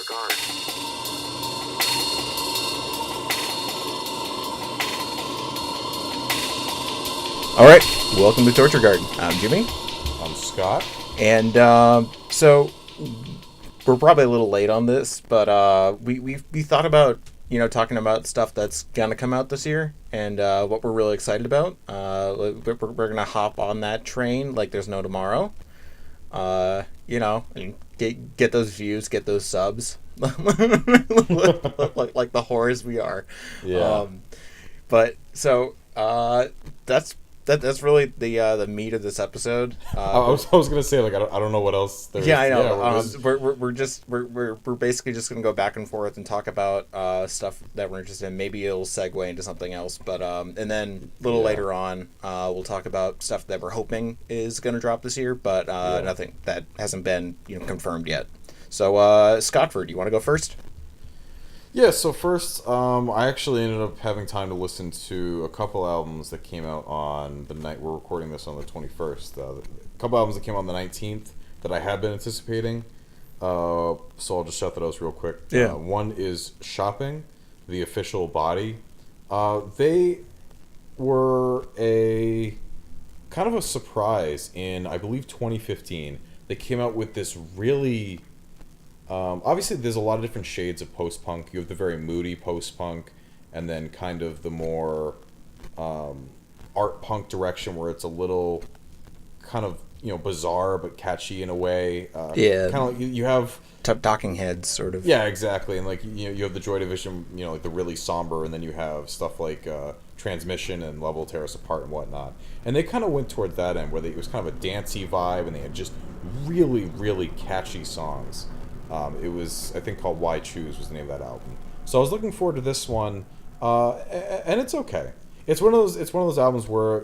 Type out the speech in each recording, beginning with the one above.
avant-garde. All right, welcome to Torture Garden. I'm Jimmy, I'm Scott. and so we're probably a little late on this, but we thought about talking about stuff that's gonna come out this year and what we're really excited about. We're gonna hop on that train like there's no tomorrow. And get those views, get those subs, like the whores we are. Yeah. But so that's really the meat of this episode. I was gonna say, like, I don't know what else there is. Yeah, I know. Yeah, We're basically just gonna go back and forth and talk about stuff that we're interested in. Maybe it'll segue into something else, but and then a little later on, we'll talk about stuff that we're hoping is gonna drop this year, but nothing that hasn't been confirmed yet. So Scottford, do you want to go first? Yeah, so first, I actually ended up having time to listen to a couple albums that came out on the night we're recording this on the 21st. A couple albums that came out on the 19th that I had been anticipating. So I'll just shout that out real quick. Yeah. One is Shopping, The Official Body. They were a kind of a surprise in, I believe, 2015. They came out with this really... obviously, there's a lot of different shades of post-punk. You have the very moody post-punk, and then kind of the more art punk direction where it's a little kind of bizarre but catchy in a way. Yeah, kind of like you have Talking Heads, sort of. Yeah, exactly, and like you have the Joy Division, like the really somber, and then you have stuff like Transmission and Love Will Tear Us Apart and whatnot. And they kind of went toward that end where it was kind of a dancey vibe, and they had just really, really catchy songs. It was, I think, called Why Choose was the name of that album. So I was looking forward to this one, and it's okay. It's one of those albums where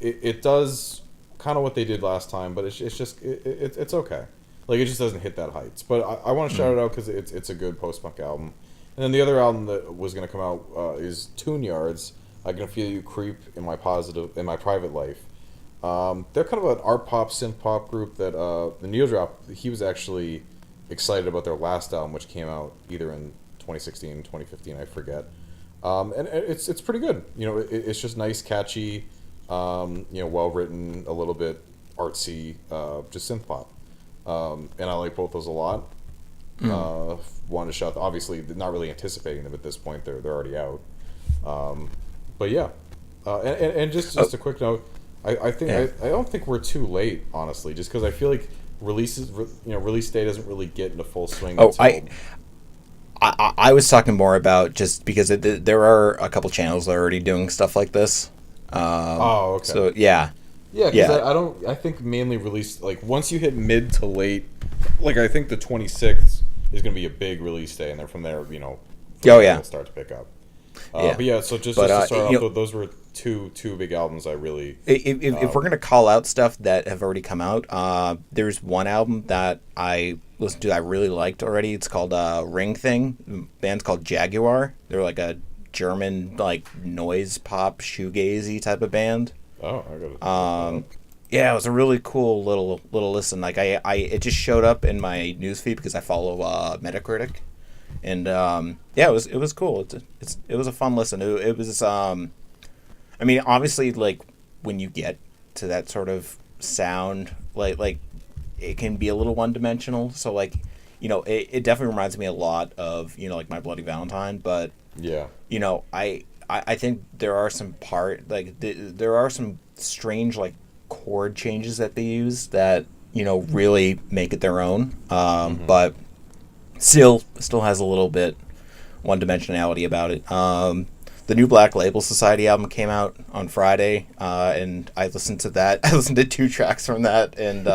it does kind of what they did last time, but it's okay. Like, it just doesn't hit that heights. But I want to shout it out because it's a good post-punk album. And then the other album that was going to come out is Tune Yards. I Can Feel You Creep in My Private Life. They're kind of an art pop, synth pop group that the Neodrop, he was actually excited about their last album, which came out either in 2016, 2015, I forget. And it's pretty good. It's just nice, catchy, well written, a little bit artsy, just synth pop. And I like both those a lot. Wanted to shout, obviously, not really anticipating them at this point. They're already out. But yeah, and just a quick note. I don't think we're too late, honestly, just because I feel like release day doesn't really get into full swing. I was talking more about just because there are a couple channels that are already doing stuff like this. Okay. So yeah. Yeah, because I think mainly release, like, once you hit mid to late, like, I think the 26th is going to be a big release day, and then from there, it'll start to pick up. But yeah, so just to start off, those were two big albums I really... If we're going to call out stuff that have already come out, there's one album that I listened to that I really liked already. It's called Ring Thing. The band's called Jaguar. They're like a German, like, noise pop, shoegazy type of band. Oh, I got it. Yeah, it was a really cool little listen. Like, it just showed up in my newsfeed because I follow Metacritic. And it was cool. It was a fun listen. It was I mean, obviously, like, when you get to that sort of sound, like it can be a little one-dimensional. So, like, it definitely reminds me a lot of like My Bloody Valentine. But yeah, I think there are some there are some strange, like, chord changes that they use that really make it their own. But still has a little bit one-dimensionality about it. The new Black Label Society album came out on Friday, and I listened to that. I listened to 2 tracks from that, and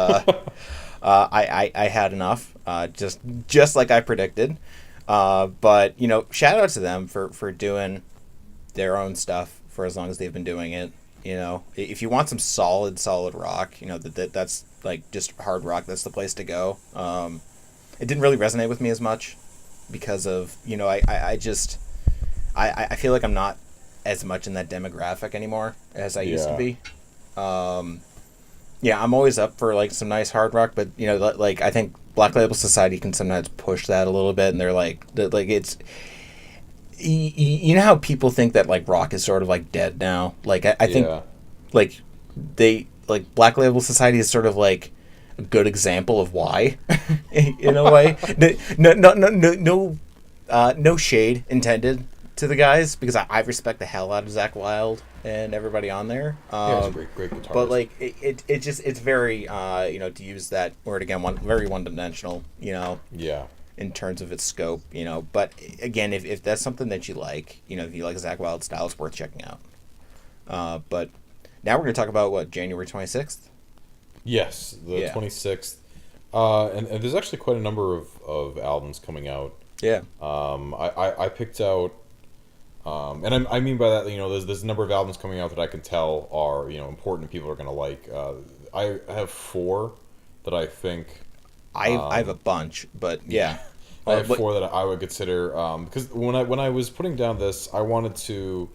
I had enough, just like I predicted. But shout out to them for doing their own stuff for as long as they've been doing it. If you want some solid rock, that's like just hard rock. That's the place to go. It didn't really resonate with me as much because of I feel like I'm not as much in that demographic anymore as I used to be. Yeah, I'm always up for like some nice hard rock, but like I think Black Label Society can sometimes push that a little bit, and they're like it's. You know how people think that like rock is sort of like dead now. Like I think like they like Black Label Society is sort of like a good example of why, in a way. No shade intended to the guys, because I respect the hell out of Zakk Wylde and everybody on there. He's a great guitarist. But like it's very to use that word again, very one dimensional. Yeah. In terms of its scope, but again, if that's something that you like, if you like Zakk Wylde's style, it's worth checking out. But now we're going to talk about what, January 26th. Yes, the 26th. And there's actually quite a number of albums coming out. Yeah. I picked out, and I mean by that, there's a number of albums coming out that I can tell are, important and people are going to like. I have 4 that I think. I have a bunch, but yeah. I have 4 that I would consider, because when I was putting down this, I wanted to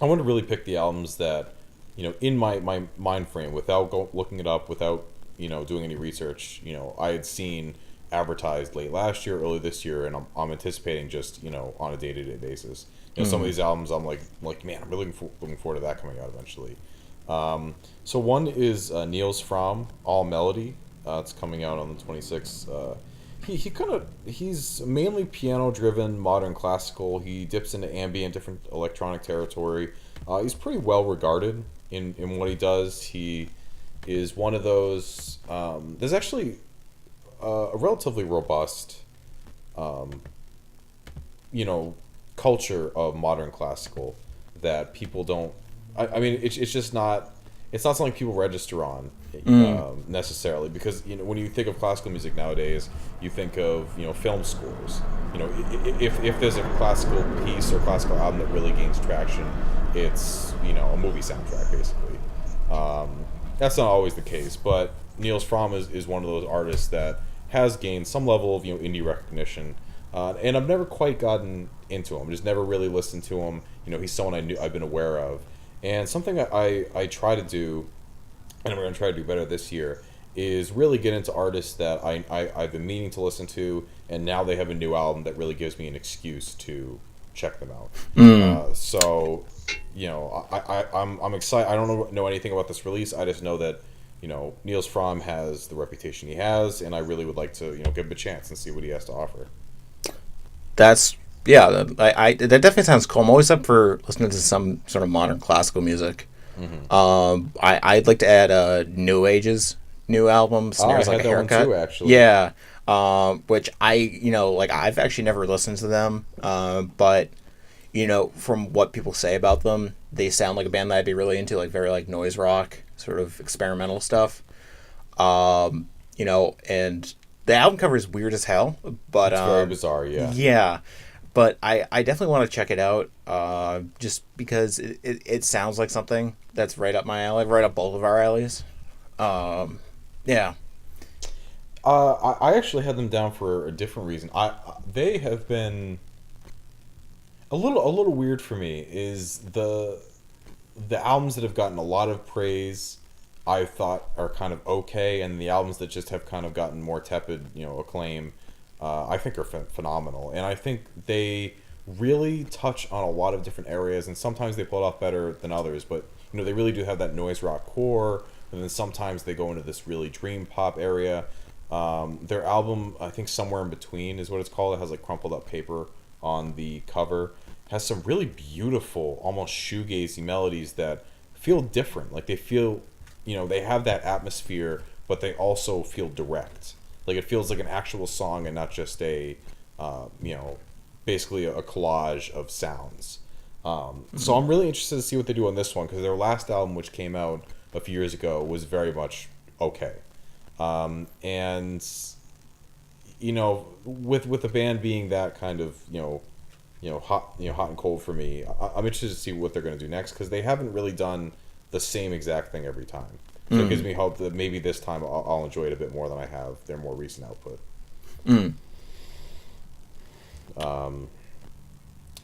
really pick the albums that, in my mind frame, without looking it up, without doing any research, I had seen advertised late last year, early this year, and I'm anticipating just on a day-to-day basis. Some of these albums I'm like man, I'm really looking forward to that coming out eventually. So one is Niels Fromm, All Melody. It's coming out on the 26th. He's mainly piano driven, modern classical. He dips into ambient, different electronic territory. He's pretty well regarded in what he does. He is one of those. There's actually a relatively robust, culture of modern classical that people don't. I mean, it's just not. It's not something people register on necessarily, because when you think of classical music nowadays, you think of film scores. If there's a classical piece or classical album that really gains traction, it's a movie soundtrack basically. That's not always the case, but Niels Fromm is one of those artists that has gained some level of indie recognition, and I've never quite gotten into him. Just never really listened to him. He's someone I've been aware of. And something I try to do, and I'm going to try to do better this year, is really get into artists that I've been meaning to listen to, and now they have a new album that really gives me an excuse to check them out. So, I'm excited. I don't know anything about this release. I just know that, Niels Fromm has the reputation he has, and I really would like to, give him a chance and see what he has to offer. Yeah, that definitely sounds cool. I'm always up for listening to some sort of modern classical music. Mm-hmm. I'd like to add New Age's new album, Snares Like a Haircut. That one too, actually. Yeah, which I've actually never listened to them, but from what people say about them, they sound like a band that I'd be really into, like very like noise rock, sort of experimental stuff. And the album cover is weird as hell, but it's very bizarre. Yeah. Yeah. But I definitely want to check it out, just because it sounds like something that's right up my alley, right up both of our alleys. Yeah. I actually had them down for a different reason. They have been a little weird for me. Is the albums that have gotten a lot of praise, I thought are kind of okay, and the albums that just have kind of gotten more tepid, acclaim, I think are phenomenal. And I think they really touch on a lot of different areas, and sometimes they pull it off better than others, but they really do have that noise rock core, and then sometimes they go into this really dream pop area. Their album, I think Somewhere in Between is what it's called. It has like crumpled up paper on the cover. Has some really beautiful, almost shoegazy melodies that feel different. Like they feel, they have that atmosphere, but they also feel direct. Like it feels like an actual song and not just a, basically a collage of sounds. So I'm really interested to see what they do on this one, because their last album, which came out a few years ago, was very much okay. And with a band being that kind of hot and cold for me, I'm interested to see what they're going to do next, because they haven't really done the same exact thing every time. So it gives me hope that maybe this time I'll enjoy it a bit more than I have their more recent output.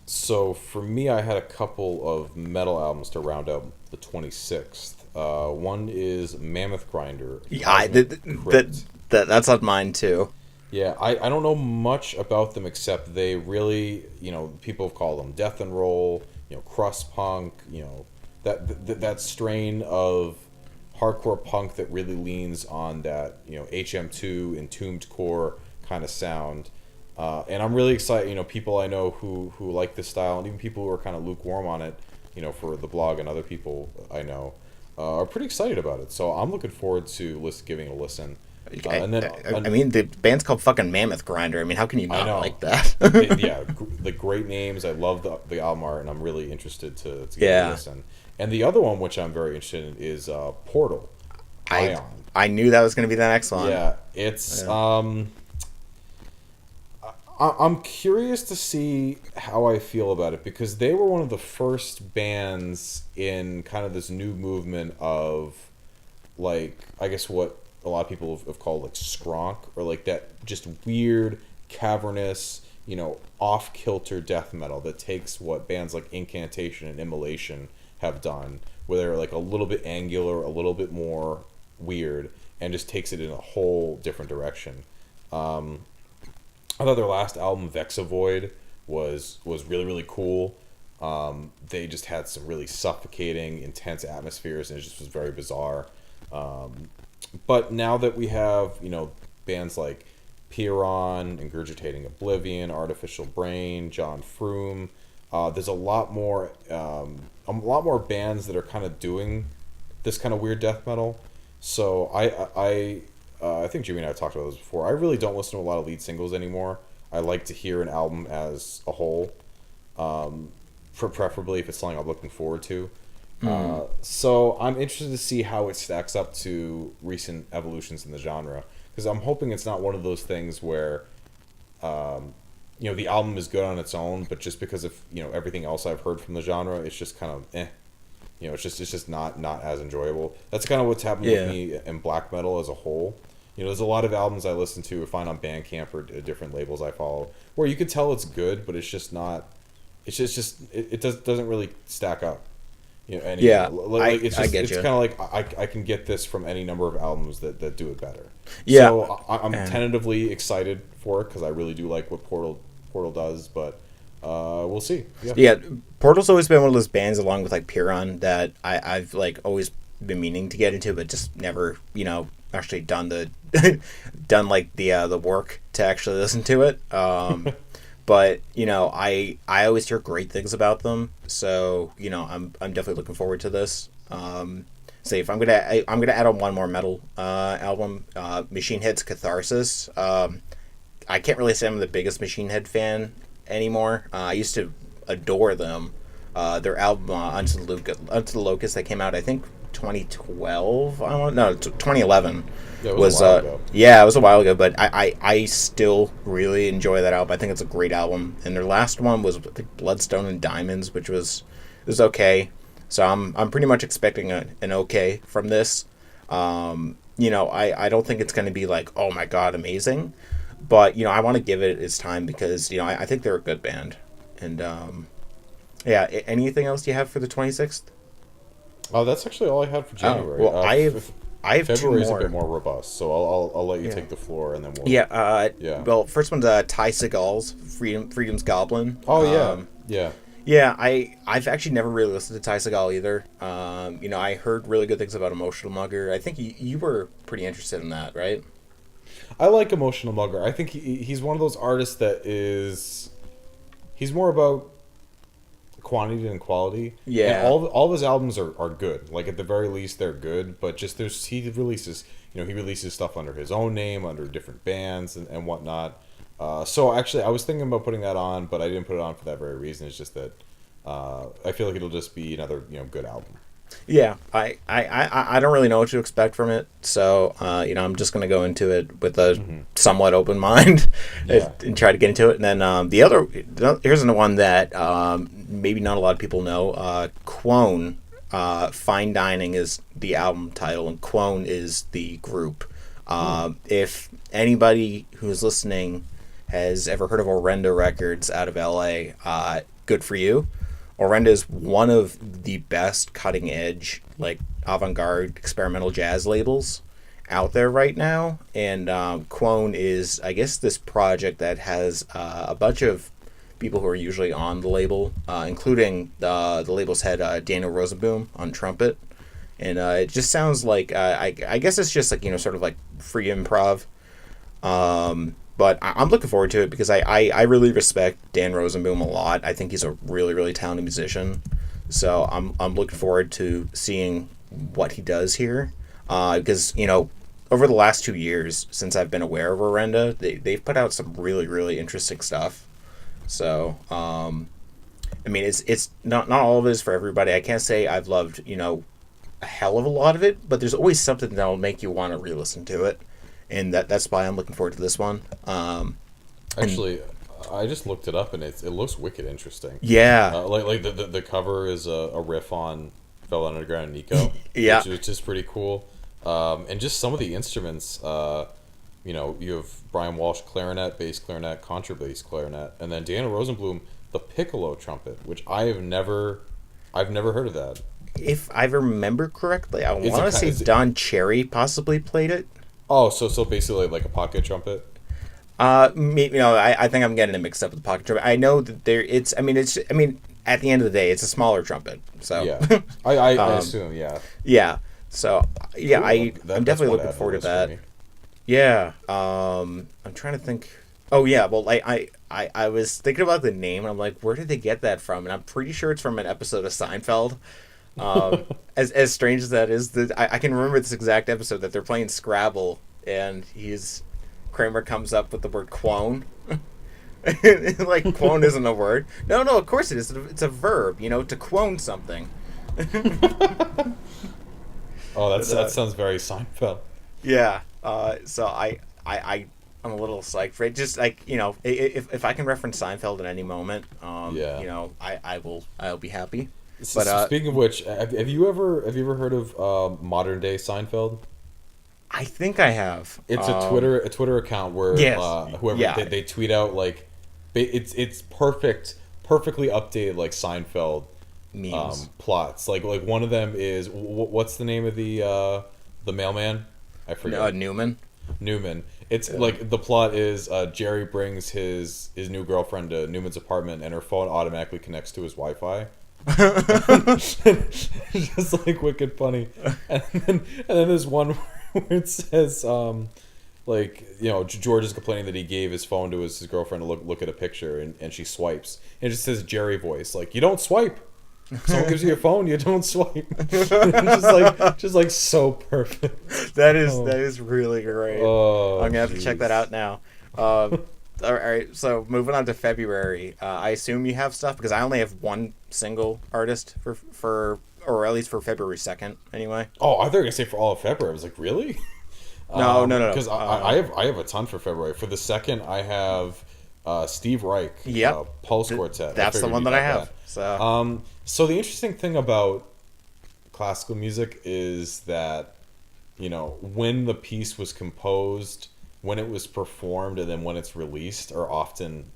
So for me, I had a couple of metal albums to round out the 26th. One is Mammoth Grinder. Yeah, That's on mine too. Yeah, I don't know much about them except they really, people have called them death and roll, crust punk, that strain of hardcore punk that really leans on that, HM2 entombed core kind of sound. And I'm really excited, people I know who like this style, and even people who are kind of lukewarm on it, for the blog and other people I know, are pretty excited about it. So I'm looking forward to giving it a listen. And then, I mean, the band's called fucking Mammoth Grinder. I mean, how can you not like that? Yeah, the great names. I love the album art, and I'm really interested to give it a listen. And the other one, which I'm very interested in, is Portal. I knew that was going to be the next one. Yeah, it's I'm curious to see how I feel about it, because they were one of the first bands in kind of this new movement of, like, I guess what a lot of people have called like skronk, or like that just weird, cavernous, off-kilter death metal that takes what bands like Incantation and Immolation have done, where they're like a little bit angular, a little bit more weird, and just takes it in a whole different direction. I thought their last album, Vexavoid, was really, really cool. They just had some really suffocating, intense atmospheres, and it just was very bizarre. But now that we have, bands like Piron, Ingurgitating Oblivion, Artificial Brain, John Froome, there's a lot more bands that are kind of doing this kind of weird death metal. So I think Jimmy and I have talked about this before. I really don't listen to a lot of lead singles anymore. I like to hear an album as a whole, preferably if it's something I'm looking forward to. So I'm interested to see how it stacks up to recent evolutions in the genre, because I'm hoping it's not one of those things where, the album is good on its own, but just because of everything else I've heard from the genre, it's just kind of it's just not as enjoyable. That's kind of what's happened with me in black metal as a whole. There's a lot of albums I listen to or find on Bandcamp or different labels I follow where you could tell it's good, but it's just not. It's just it doesn't really stack up. It's kind of like I can get this from any number of albums that do it better. Yeah. So I'm tentatively excited for it, because I really do like what Portal does, but we'll see. Yeah, Portal's always been one of those bands, along with like Piron, that I've like always been meaning to get into, but just never actually done the work to actually listen to it. But I always hear great things about them, so I'm definitely looking forward to this. Say if I'm gonna add on one more metal album, Machine Head's Catharsis. I can't really say I'm the biggest Machine Head fan anymore. I used to adore them. Their album Unto the Locust that came out, I think 2012. 2011. Yeah, it was a while ago. Yeah, it was a while ago, but I still really enjoy that album. I think it's a great album. And their last one was, I think, Bloodstone and Diamonds, which was okay. So I'm pretty much expecting an okay from this. I don't think it's going to be like, oh my god, amazing, but I want to give it its time, because I think they're a good band. And anything else you have for the 26th? Oh, that's actually all I had for January. Well, I have February's two more. a bit more robust, so I'll let you take the floor, and then we'll. Well, first one's Ty Segal's Freedom's Goblin. Oh yeah. Yeah, I've actually never really listened to Ty Segal either. I heard really good things about Emotional Mugger. I think you were pretty interested in that, right? I like Emotional Mugger. I think he's one of those artists that he's more about quantity than quality. Yeah. And all of his albums are good. Like, at the very least, they're good. But just he releases stuff under his own name, under different bands and whatnot. So actually, I was thinking about putting that on, but I didn't put it on for that very reason. It's just that I feel like it'll just be another good album. Yeah, I don't really know what to expect from it, so I'm just gonna go into it with a somewhat open mind and try to get into it. And then here's the one that maybe not a lot of people know. Quone, Fine Dining is the album title, and Quone is the group. If anybody who's listening has ever heard of Orenda Records out of LA, good for you. Orenda is one of the best cutting edge, like, avant-garde experimental jazz labels, out there right now, and Quone is, I guess, this project that has a bunch of people who are usually on the label, including the label's head, Daniel Rosenboom, on trumpet. And it just sounds like, I guess it's just like, sort of like free improv. But I'm looking forward to it because I really respect Dan Rosenboom a lot. I think he's a really, really talented musician. So I'm looking forward to seeing what he does here. Because, over the last 2 years, since I've been aware of Orenda, they've put out some really, really interesting stuff. So, I mean, it's not all of it is for everybody. I can't say I've loved, a hell of a lot of it, but there's always something that'll make you want to re-listen to it. And that's why I'm looking forward to this one. Actually, I just looked it up, and it looks wicked interesting. Yeah. Like the cover is a riff on Velvet Underground and Nico. Yeah. Which is pretty cool. And just some of the instruments, you have Brian Walsh clarinet, bass clarinet, contrabass clarinet, and then Daniel Rosenblum the piccolo trumpet, which I've never heard of that. If I remember correctly, I want to say Don Cherry possibly played it. Oh, so basically like a pocket trumpet. I think I'm getting it mixed up with the pocket trumpet. I know that at the end of the day, it's a smaller trumpet. So yeah, I assume, yeah. Yeah. So yeah, cool. I'm definitely looking forward to that. Yeah. I'm trying to think. Oh yeah. Well, I was thinking about the name, and I'm like, where did they get that from? And I'm pretty sure it's from an episode of Seinfeld. As strange as that is, I can remember this exact episode that they're playing Scrabble, and Kramer comes up with the word quone. Like, quone isn't a word. No, of course it is. It's a verb, to quone something. Oh, that sounds very Seinfeld. Yeah. So I'm a little psyched for it. Just like, if I can reference Seinfeld at any moment, I'll be happy. But speaking of which, have you ever heard of modern day Seinfeld? I think I have. It's a Twitter account where they tweet out like it's perfectly updated like Seinfeld memes plots. Like one of them is what's the name of the mailman? I forget. Newman. It's like the plot is Jerry brings his new girlfriend to Newman's apartment, and her phone automatically connects to his Wi-Fi. Just like wicked funny. And then there's one where it says George is complaining that he gave his phone to his girlfriend to look at a picture, and she swipes, and it just says Jerry voice, like, you don't swipe. Someone gives you your phone, you don't swipe. just like so perfect. That is really great. Oh, I'm gonna have to check that out now. All right, so moving on to February. I assume you have stuff because I only have one single artist for or at least for February 2nd, anyway. Oh, I thought you were gonna say for all of February. I was like, really? No. Because I have a ton for February. For the 2nd, I have Steve Reich. Yep. Pulse Quartet. That's the one that I have. So. So the interesting thing about classical music is that, when the piece was composed, when it was performed, and then when it's released are often,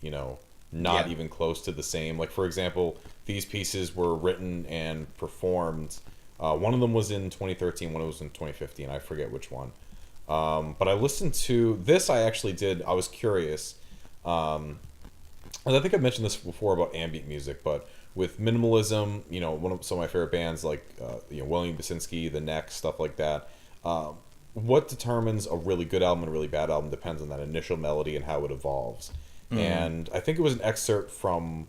not even close to the same. Like, for example, these pieces were written and performed. One of them was in 2013, one was in 2015. I forget which one. But I listened to this. I was curious. And I think I've mentioned this before about ambient music, but with minimalism, some of my favorite bands like William Basinski, The Next, stuff like that. What determines a really good album and a really bad album depends on that initial melody and how it evolves. Mm-hmm. And I think it was an excerpt from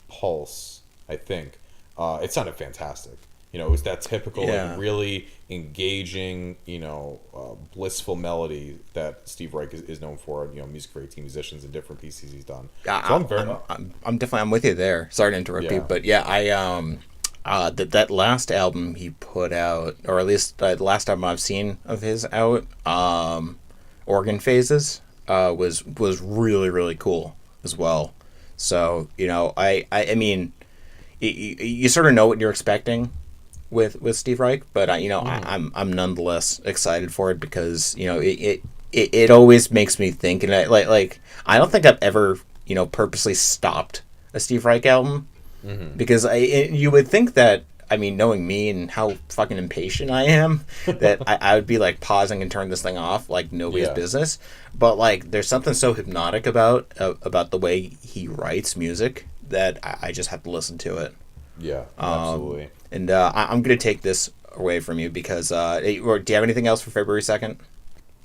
Pulse, I think. It sounded fantastic. It was that typical, like, really engaging, blissful melody that Steve Reich is known for. Music for 18 musicians and different pieces he's done. So I'm with you there. Sorry to interrupt you, but that last album he put out, or at least the last album I've seen of his out, Organ Phases, was really, really cool as well. So I mean, you sort of know what you're expecting with Steve Reich, but I'm nonetheless excited for it because it always makes me think, and I don't think I've ever purposely stopped a Steve Reich album, because you would think that I mean, knowing me and how fucking impatient I am, that I would be like pausing and turn this thing off like nobody's business. But like, there's something so hypnotic about the way he writes music that I just have to listen to it. Yeah, absolutely. And I'm gonna take this away from you because, or do you have anything else for February 2nd?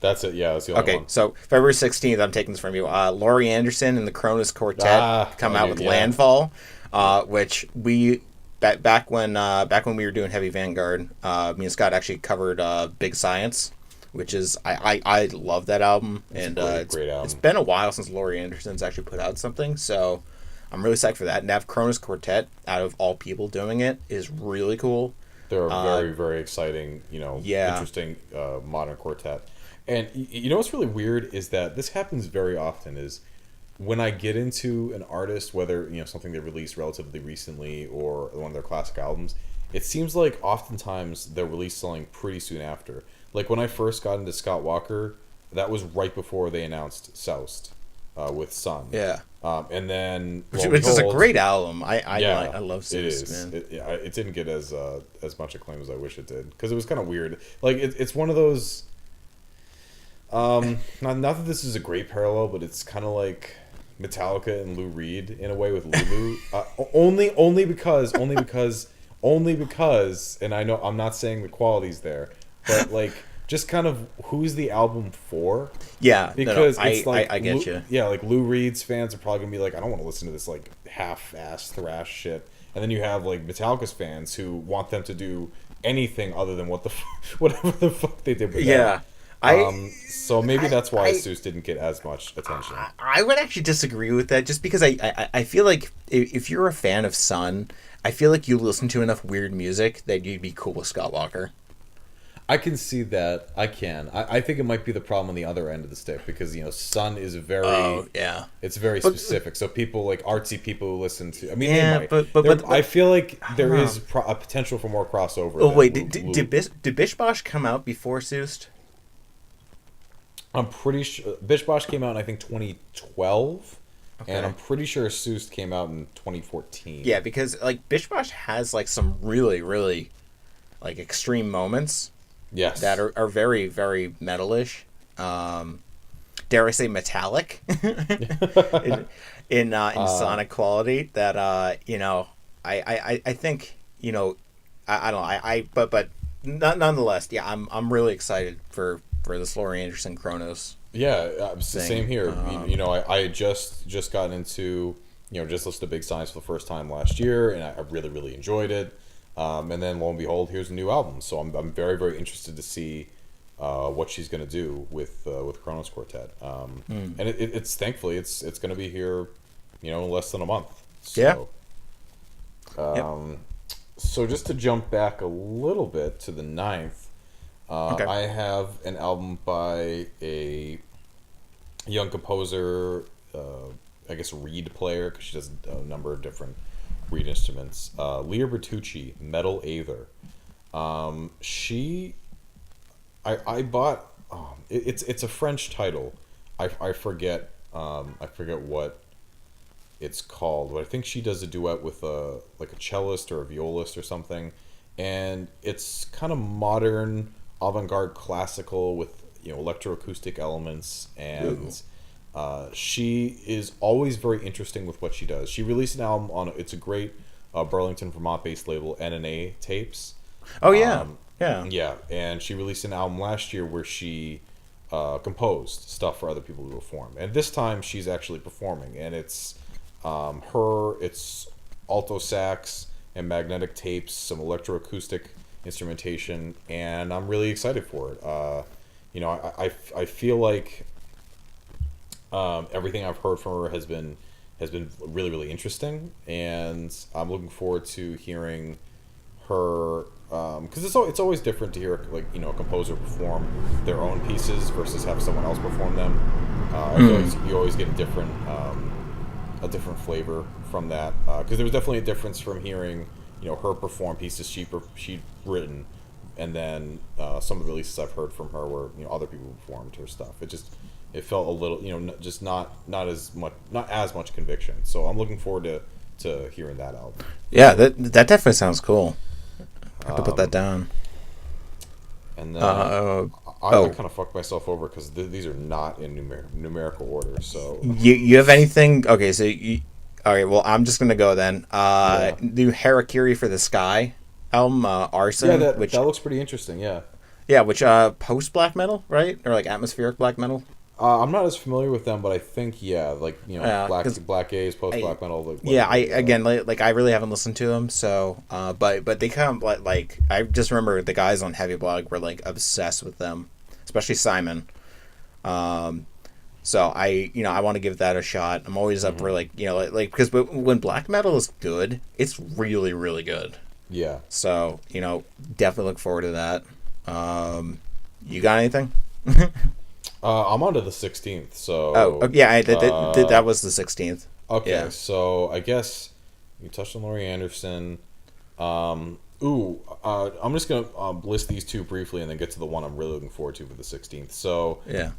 That's it. Yeah, that's the only one. Okay, so February 16th, I'm taking this from you. Laurie Anderson and the Kronos Quartet come out with Landfall, which we back when we were doing Heavy Vanguard, me and Scott actually covered Big Science, which is I love that album, and great album. It's been a while since Laurie Anderson's actually put out something, so I'm really psyched for that. And to have Kronos Quartet, out of all people doing it, is really cool. They're a very, very exciting, interesting modern quartet. And you know what's really weird is that this happens very often is when I get into an artist, whether something they released relatively recently or one of their classic albums, it seems like oftentimes they're released selling pretty soon after. Like when I first got into Scott Walker, that was right before they announced Soused with Sun. Yeah. And then which is a great album. I love Soused, man. It didn't get as much acclaim as I wish it did because it was kind of weird. Like it's one of those. Not that this is a great parallel, but it's kind of like Metallica and Lou Reed in a way with Lulu. only because, and I know I'm not saying the quality's there, but like just kind of who's the album for? Yeah, because it's like I get you. Yeah, like Lou Reed's fans are probably gonna be like, I don't want to listen to this like half-ass thrash shit, and then you have like Metallica's fans who want them to do anything other than whatever the fuck they did with that. So maybe that's why Seuss didn't get as much attention. I would actually disagree with that, just because I feel like if you're a fan of Sun, I feel like you listen to enough weird music that you'd be cool with Scott Walker. I can see that. I can. I think it might be the problem on the other end of the stick because Sun is very it's very specific. So people like artsy people who listen to. I mean, they might. But I feel like there is a potential for more crossover. Oh wait, did Bish Bosh come out before Seuss? I'm pretty sure Bish Bosh came out in I think 2012, and I'm pretty sure Seuss came out in 2014. Yeah, because like Bish Bosh has like some really, really like extreme moments. Yes, that are very, very metalish. Dare I say metallic in sonic quality. That I think I don't know but nonetheless, yeah, I'm really excited for this Laurie Anderson Kronos. Yeah, same here. I just got into just listened to Big Science for the first time last year, and I really, really enjoyed it. And then lo and behold, here's a new album. So I'm very, very interested to see what she's going to do with Kronos Quartet. And it's thankfully it's going to be here, in less than a month. So, So just to jump back a little bit to the 9th, I have an album by a young composer, I guess reed player, because she does a number of different reed instruments. Leah Bertucci, Metal Aether. I bought. It's a French title. I forget what it's called, but I think she does a duet with a cellist or a violist or something, and it's kind of modern avant-garde classical with electroacoustic elements, and she is always very interesting with what she does. She released an album on it's a great Burlington, Vermont-based label, N&A Tapes. Oh yeah, yeah, yeah. And she released an album last year where she composed stuff for other people to perform, and this time she's actually performing, and it's it's alto sax and magnetic tapes, some electroacoustic instrumentation, and I'm really excited for it. I feel like everything I've heard from her has been really, really interesting, and I'm looking forward to hearing her, because it's always different to hear a composer perform their own pieces versus have someone else perform them. I feel like you always get a different flavor from that, because there was definitely a difference from hearing her perform pieces she'd written, and then some of the releases I've heard from her where other people performed her stuff. It felt a little just not as much conviction. So I'm looking forward to hearing that album. Yeah, that definitely sounds cool. I have to put that down. And then I Oh, kind of fucked myself over because these are not in numerical order. So you have anything? Okay, so all right. Well, I'm just gonna go then. yeah, New Harakiri for the Sky album, yeah, Arson, that which looks pretty interesting. Yeah, which post black metal, right, or like atmospheric black metal. I'm not as familiar with them, but I think yeah, like Because black gaze, post I black metal, like yeah, I whatever. again like I really haven't listened to them, so but they kind of like I just remember the guys on Heavy Blog were like obsessed with them, especially Simon. Um, so I want to give that a shot. I'm always up for like because when black metal is good, it's really really good. Yeah. So definitely look forward to that. You got anything? I'm on to the 16th, Oh, so yeah, that was the 16th. okay. Yeah. So I guess you touched on Laurie Anderson. I'm just gonna list these two briefly and then get to the one I'm really looking forward to for the 16th. So, Yeah.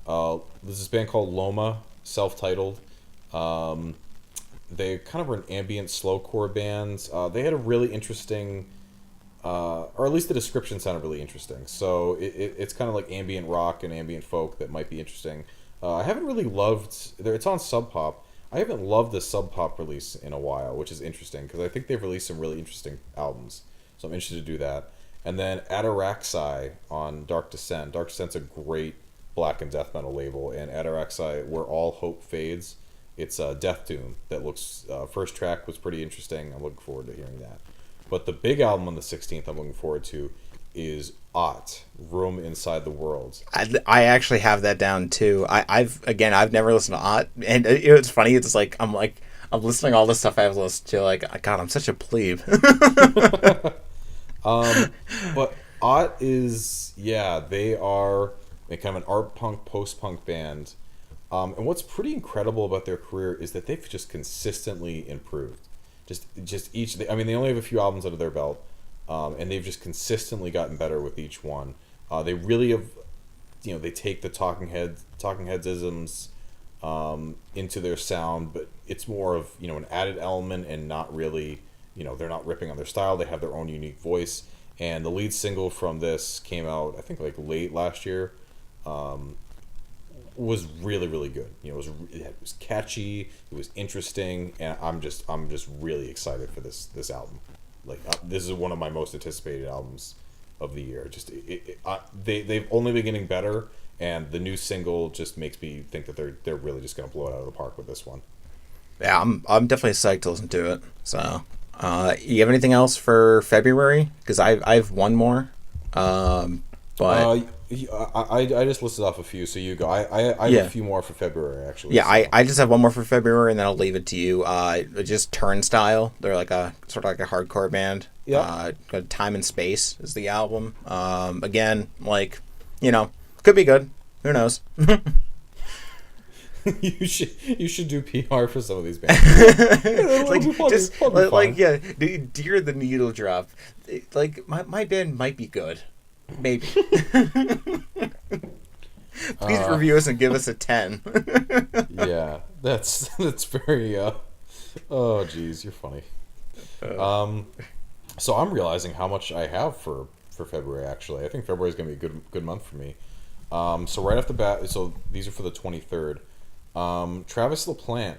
there's this band called Loma, self-titled. They kind of were an ambient slowcore band. They had a really interesting, or at least the description sounded really interesting. So it's kind of like ambient rock and ambient folk that might be interesting. I haven't really loved. It's on Sub Pop. I haven't loved the Sub Pop release in a while, which is interesting because I think they've released some really interesting albums. So I'm interested to do that. And then Ataraxi on Dark Descent. Dark Descent's a great black and death metal label, and Ataraxi, Where All Hope Fades. It's a death doom that looks. First track was pretty interesting. I'm looking forward to hearing that. But the big album on the 16th I'm looking forward to is Ott, Room Inside the World. I actually have that down too. I've never listened to Ott, and it's funny. It's like I'm listening to all this stuff I've listened to. Like, God, I'm such a plebe. But Ott is, yeah, they are kind of an art punk, post punk band. And what's pretty incredible about their career is that they've just consistently improved. Just each. I mean, they only have a few albums under their belt, and they've just consistently gotten better with each one. They really have, they take the Talking Heads isms into their sound, but it's more of an added element and not really. They're not ripping on their style. They have their own unique voice. And the lead single from this came out, I think, like late last year. Was really really good. It was catchy. It was interesting, and I'm just really excited for this album. Like this is one of my most anticipated albums of the year. Just they've only been getting better, and the new single just makes me think that they're really just gonna blow it out of the park with this one. Yeah, I'm definitely psyched to listen to it. So, you have anything else for February? Because I have one more. But I just listed off a few, so you go. I have Yeah. a few more for February actually. yeah, so. I just have one more for February, and then I'll leave it to you. Just Turnstile. They're like a sort of like a hardcore band. Yeah. Time and Space is the album. Again, could be good. Who knows? You should do PR for some of these bands. Dear the Needle Drop. Like my band might be good, maybe. Please review us and give us a 10. Yeah, that's very. Oh, geez, you're funny. So I'm realizing how much I have for February. Actually, I think February is gonna be a good month for me. So right off the bat, so these are for the 23rd. Travis LaPlante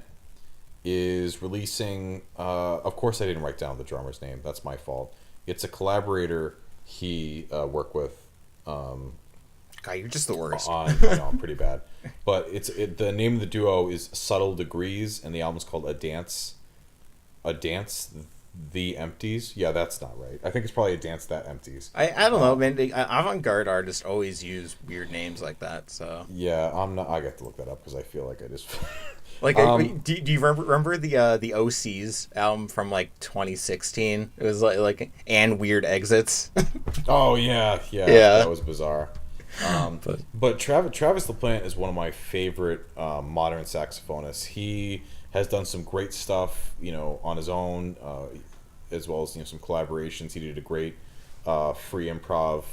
is releasing. Of course, I didn't write down the drummer's name. That's my fault. It's a collaborator he worked with. God, you're just the worst. I know, I'm pretty bad. But the name of the duo is Subtle Degrees, and the album's called A Dance, The Empties. Yeah, that's not right. I think it's probably A Dance That Empties. I don't know, man. Avant-garde artists always use weird names like that. So Yeah, I'm not. I got to look that up because I feel like I just. like, do you remember the OC's album from like 2016? It was like and Weird Exits. Oh yeah, that was bizarre. But Travis LaPlante is one of my favorite modern saxophonists. He has done some great stuff, on his own, as well as some collaborations. He did a great free improv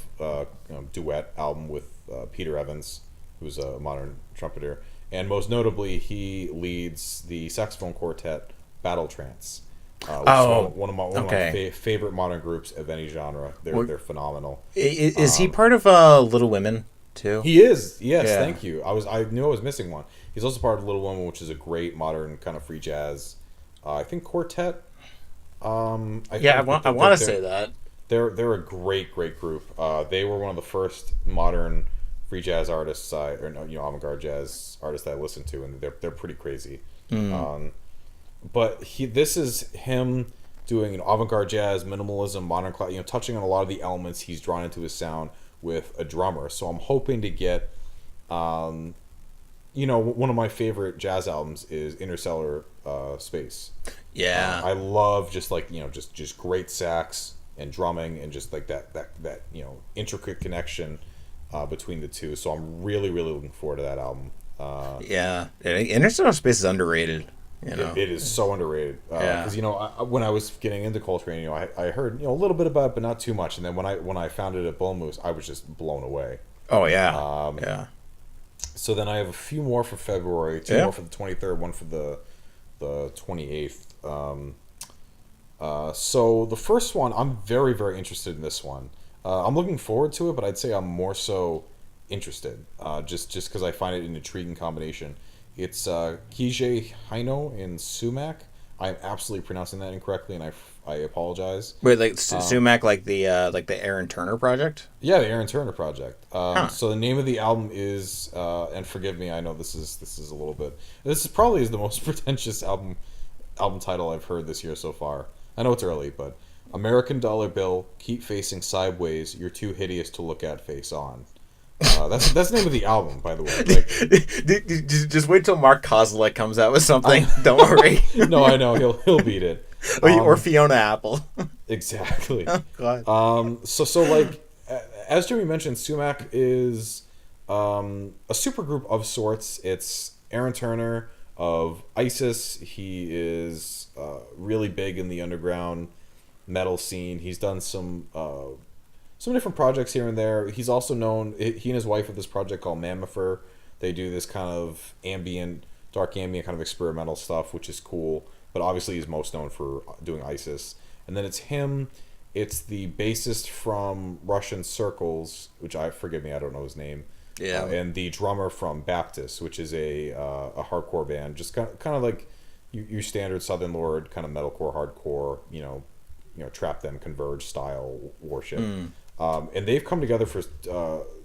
duet album with Peter Evans, who's a modern trumpeter, and most notably, he leads the saxophone quartet Battle Trance. which is one of my favorite modern groups of any genre. They're phenomenal. Is he part of Little Women too? He is. Yes, yeah. Thank you. I knew I was missing one. He's also part of Little Women, which is a great modern kind of free jazz. I think quartet. I want to say that they're a great group. They were one of the first modern free jazz artists, avant-garde jazz artists that I listened to, and they're pretty crazy. But this is him doing avant-garde jazz, minimalism, modern class, touching on a lot of the elements he's drawn into his sound with a drummer. So I'm hoping to get, one of my favorite jazz albums is Interstellar Space. Yeah, I love just just great sax and drumming and just like that intricate connection between the two. So I'm really looking forward to that album. Interstellar Space is underrated. It is so underrated because when I was getting into Coltrane, I heard a little bit about it, but not too much. And then when I found it at Bull Moose, I was just blown away. Oh yeah, So then I have a few more for February, two more for the 23rd, one for the 28th. So the first one, I'm very interested in this one. I'm looking forward to it, but I'd say I'm more so interested, just because I find it an intriguing combination. It's Kije Haino in Sumac. I'm absolutely pronouncing that incorrectly, and I apologize. Wait, like Sumac, like the Aaron Turner project? Yeah, the Aaron Turner project. So the name of the album is, and forgive me, I know this is a little bit. This probably is the most pretentious album title I've heard this year so far. I know it's early, but American Dollar Bill, keep facing sideways. You're too hideous to look at face on. That's the name of the album, by the way. Like, just wait till Mark Kozlek comes out with something. Don't worry. No, I know he'll beat it. Or Fiona Apple. Exactly. Oh God. So like, as Jimmy mentioned, Sumac is a supergroup of sorts. It's Aaron Turner of ISIS. He is really big in the underground metal scene. He's done some different projects here and there. He's also known, he and his wife have this project called Mammifer. They do this kind of dark ambient kind of experimental stuff, which is cool. But obviously he's most known for doing ISIS. And then it's him. It's the bassist from Russian Circles, which forgive me, I don't know his name. Yeah. And the drummer from Baptist, which is a hardcore band, just kind of like your standard Southern Lord kind of metalcore, hardcore, Trap Them Converge style worship. And they've come together for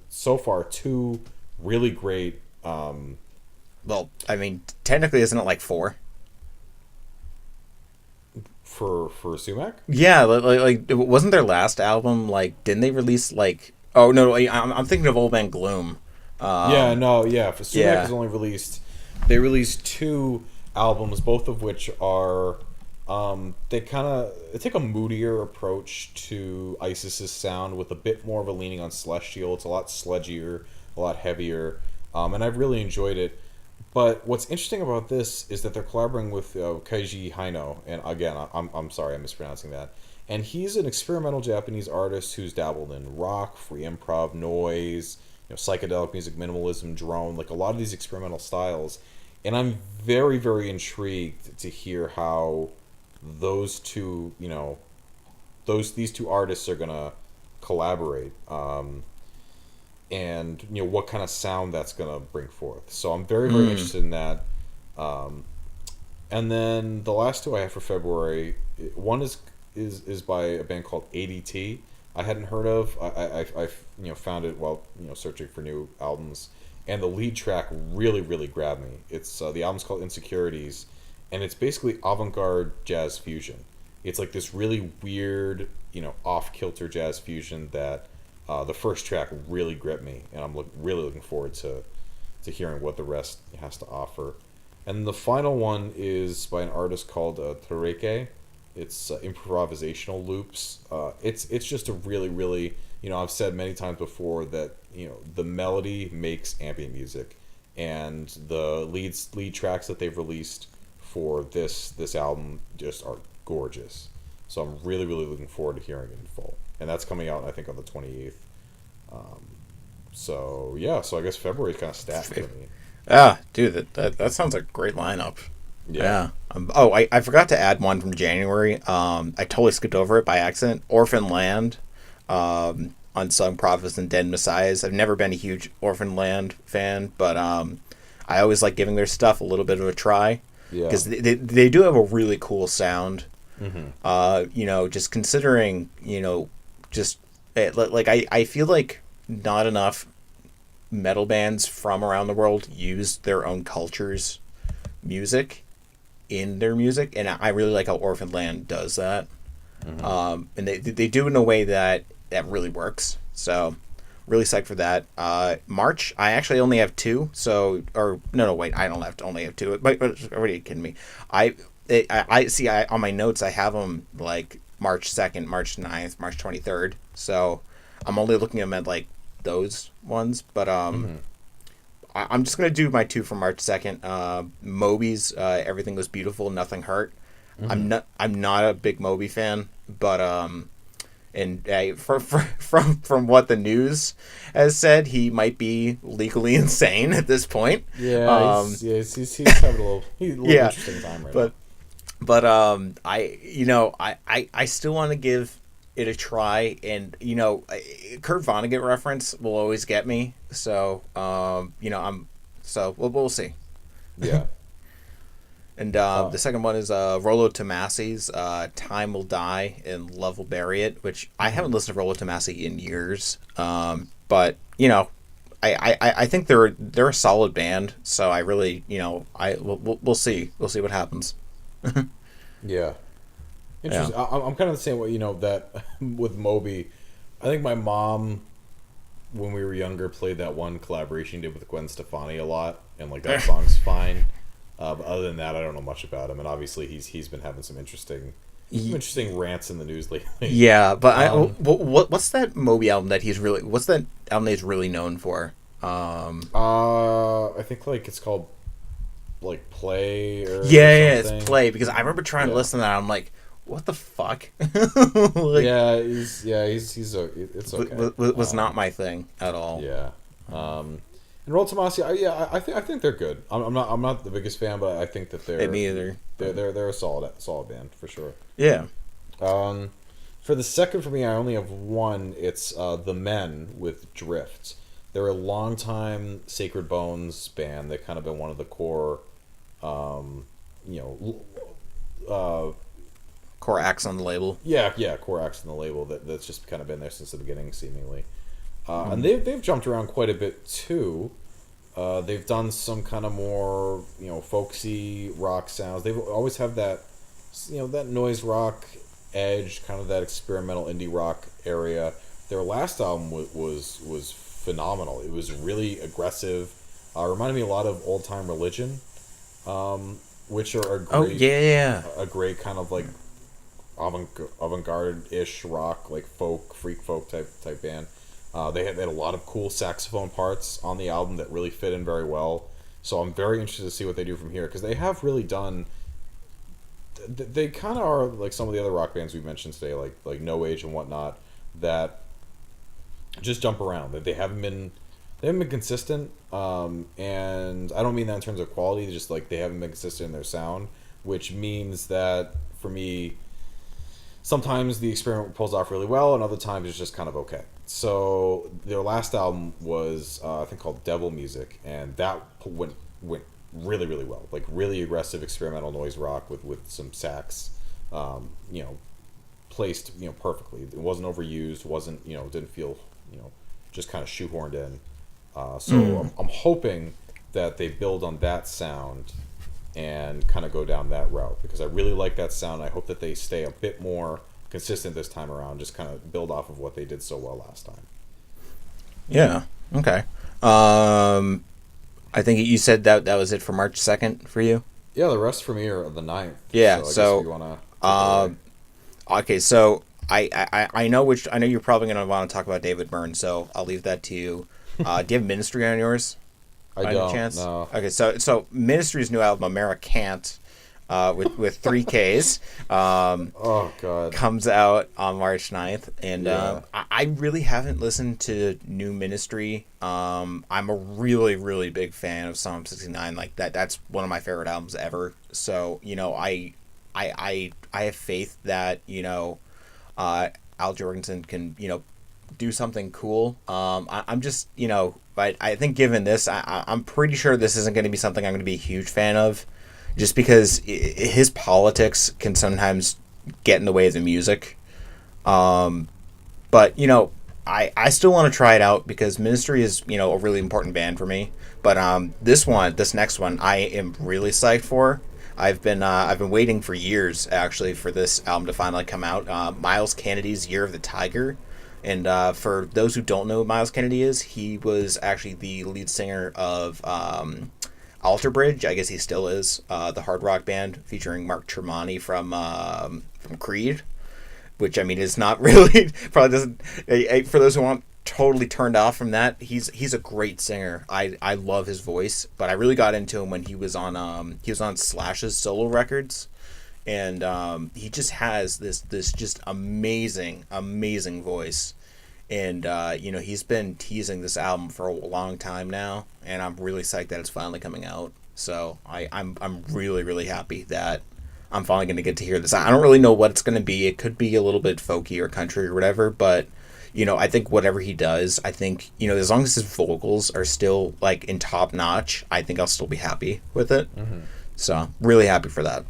so far two really great. Well, I mean, technically, isn't it like four? For Sumac? Yeah, like wasn't their last album like? Didn't they release like? Oh no, I'm thinking of Old Man Gloom. For Sumac has only released. They released two albums, both of which are. They take a moodier approach to ISIS's sound with a bit more of a leaning on Celestial. It's a lot sludgier, a lot heavier, and I've really enjoyed it. But what's interesting about this is that they're collaborating with Keiji Haino, and again, I'm sorry, I'm mispronouncing that. And he's an experimental Japanese artist who's dabbled in rock, free improv, noise, psychedelic music, minimalism, drone, like a lot of these experimental styles. And I'm very intrigued to hear how those two, these two artists are gonna collaborate, and what kind of sound that's gonna bring forth. So I'm very interested in that. And then the last two I have for February, one is by a band called ADT. I hadn't heard of. I found it while searching for new albums, and the lead track really grabbed me. It's the album's called Insecurities. And it's basically avant-garde jazz fusion. It's like this really weird, off-kilter jazz fusion that the first track really gripped me. And I'm really looking forward to hearing what the rest has to offer. And the final one is by an artist called Tereke. It's improvisational loops. It's just a really, I've said many times before that, the melody makes ambient music. And the lead tracks that they've released for this album just are gorgeous. So I'm really looking forward to hearing it in full. And that's coming out, I think, on the 28th. So I guess February is kind of stacked for me. Ah, dude, that sounds like a great lineup. Yeah. I forgot to add one from January. I totally skipped over it by accident. Orphan Land, Unsung Prophets and Dead Messiahs. I've never been a huge Orphan Land fan, but I always like giving their stuff a little bit of a try because they do have a really cool sound. Just considering, just like I feel like not enough metal bands from around the world use their own culture's music in their music, and I really like how Orphan Land does that. And they do it in a way that really works. So really psyched for that. March, I actually only have two. So, or no, wait, I don't have to only have two. But are you kidding me? I see. On my notes, I have them like March 2nd, March 9th, March 23rd. So I'm only looking at them at like those ones. But I'm just gonna do my two for March 2nd. Moby's Everything Was Beautiful, Nothing Hurt. I'm not a big Moby fan, but and from what the news has said, he might be legally insane at this point. Yeah, he's having a little interesting time right now. But I still want to give it a try, and Kurt Vonnegut reference will always get me. So we'll see. Yeah. And the second one is Rollo Tomasi's Time Will Die and Love Will Bury It, which I haven't listened to Rollo Tomasi in years. But I think they're a solid band, so I really we'll see what happens. Yeah. Interesting. Yeah. I'm kind of the same way, that with Moby. I think my mom, when we were younger, played that one collaboration he did with Gwen Stefani a lot, and like that song's fine. But other than that, I don't know much about him, and obviously he's been having some interesting rants in the news lately. Yeah, but what's that Moby album that what's that album that he's really known for? I think like it's called like Play or it's Play, because I remember trying to listen to that. I'm like, what the fuck? It's okay. Was not my thing at all. Yeah. And Roll Tomasi, I think they're good. I'm not the biggest fan, but I think that they're me either. They're a solid band for sure. Yeah. For the second for me, I only have one. It's The Men with Drift. They're a longtime Sacred Bones band. They've kind of been one of the core, core acts on the label. Yeah, core acts on the label that's just kind of been there since the beginning, seemingly. And they've jumped around quite a bit too. They've done some kind of more folksy rock sounds. They've always have that that noise rock edge, kind of that experimental indie rock area. Their last album was phenomenal. It was really aggressive. Reminded me a lot of Old Time Religion, which are a great kind of like avant-garde-ish rock, like freak folk type band. They had a lot of cool saxophone parts on the album that really fit in very well. So I'm very interested to see what they do from here, because they have really done. They kind of are like some of the other rock bands we mentioned today, like No Age and whatnot, that just jump around. They haven't been consistent, and I don't mean that in terms of quality. Just like they haven't been consistent in their sound, which means that for me, sometimes the experiment pulls off really well, and other times it's just kind of okay. So their last album was I think called Devil Music, and that went really, really well. Like really aggressive experimental noise rock with some sax, placed perfectly. It wasn't overused, wasn't didn't feel just kind of shoehorned in. So I'm hoping that they build on that sound and kind of go down that route, because I really like that sound. I hope that they stay a bit more consistent this time around, just kind of build off of what they did so well last time. Yeah. Okay. I think you said that was it for March 2nd for you? Yeah, the rest for me are the 9th. Yeah, so I guess if you wanna okay, so I know you're probably going to want to talk about David Byrne, so I'll leave that to you. Do you have Ministry on yours? I don't. No. Okay, so Ministry's new album, Americant, with 3Ks. Oh God. Comes out on March 9th, and I really haven't listened to new Ministry. I'm a really, really big fan of Psalm 69. Like that's one of my favorite albums ever. So I have faith that Al Jorgensen can do something cool. I'm just but I think given this, I'm pretty sure this isn't going to be something I'm going to be a huge fan of, just because his politics can sometimes get in the way of the music. But I still want to try it out because Ministry is a really important band for me. But this next one, I am really psyched for. I've been waiting for years actually for this album to finally come out. Miles Kennedy's Year of the Tiger. And for those who don't know who Miles Kennedy is, he was actually the lead singer of Alter Bridge. I guess he still is, the hard rock band featuring Mark Tremonti from Creed, which I mean is not really probably doesn't. For those who aren't totally turned off from that, he's a great singer. I love his voice, but I really got into him when he was on Slash's solo records. And he just has this just amazing voice, and he's been teasing this album for a long time now, and I'm really psyched that it's finally coming out. So I'm really, really happy that I'm finally going to get to hear this. I don't really know what it's going to be. It could be a little bit folky or country or whatever, but I think whatever he does, I think as long as his vocals are still like in top notch, I think I'll still be happy with it. Mm-hmm. So really happy for that.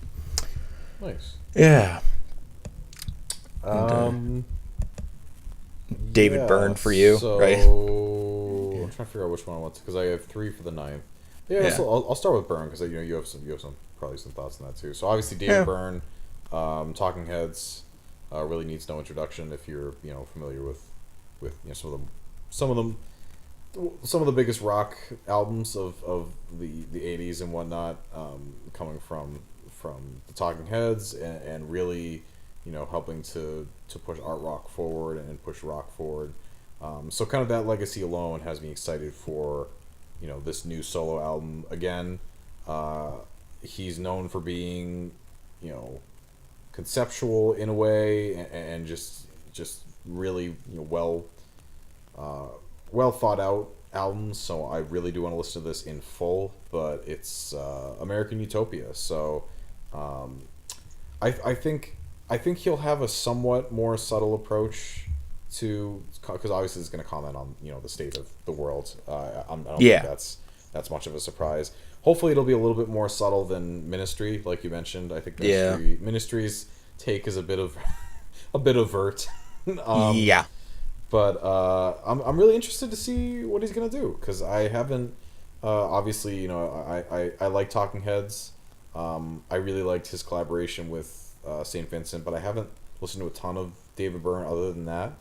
Nice. Yeah. David Byrne for you, right? I'm trying to figure out which one I want because I have 3 for the 9th. Yeah. So I'll start with Byrne because you have some probably some thoughts on that too. So obviously David Byrne, Talking Heads, really needs no introduction if you're familiar with some of the biggest rock albums of the 80s and whatnot, coming from the Talking Heads and really helping to push art rock forward and push rock forward. So kind of that legacy alone has me excited for this new solo album. Again, he's known for being conceptual in a way and just really well thought out albums. So I really do want to listen to this in full, but it's American Utopia. So I think he'll have a somewhat more subtle approach to, because obviously it's going to comment on the state of the world. I don't think that's much of a surprise. Hopefully it'll be a little bit more subtle than Ministry, like you mentioned. I think Ministry's take is a bit of vert. But I'm really interested to see what he's going to do, because I haven't obviously I like Talking Heads. I really liked his collaboration with St. Vincent, but I haven't listened to a ton of David Byrne other than that.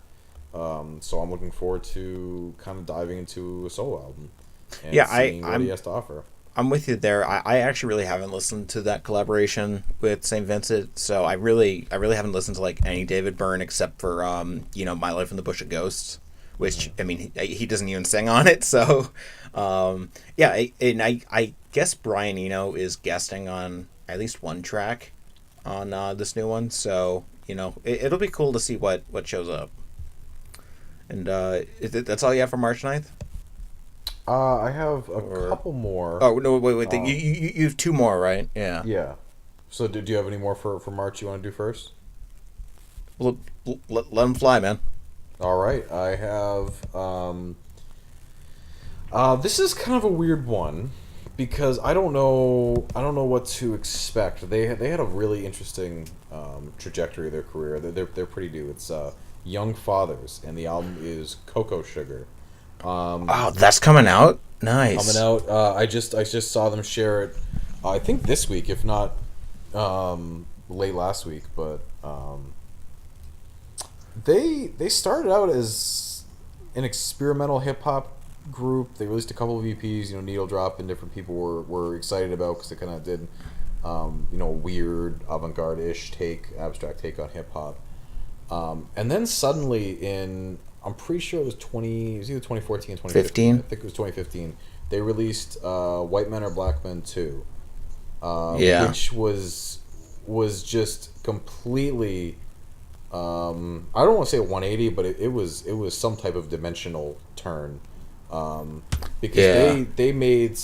So I'm looking forward to kind of diving into a solo album and seeing what he has to offer. I'm with you there. I actually really haven't listened to that collaboration with St. Vincent, so I really haven't listened to like any David Byrne except for My Life in the Bush of Ghosts, which I mean he doesn't even sing on it. So I guess Brian Eno is guesting on at least one track on this new one, so it'll be cool to see what shows up. And that's all you have for March 9th? I have a couple more. Oh no! Wait. You have 2 more, right? Yeah. Yeah. So do you have any more for March you want to do first? Well, let them fly, man. All right. I have. This is kind of a weird one because I don't know what to expect. They had a really interesting trajectory of their career. They're pretty new. It's Young Fathers, and the album is Cocoa Sugar. That's coming out. Nice. Coming out. I just saw them share it. I think this week, if not late last week. But they started out as an experimental hip hop group. They released a couple of EPs. Needle Drop and different people were excited about because they kind of did weird avant-garde ish abstract take on hip hop. And then suddenly I'm pretty sure it was either 2014 or 2015. I think it was 2015. They released White Men or Black Men 2, which was was just completely. I don't want to say 180, but it was some type of dimensional turn, because they made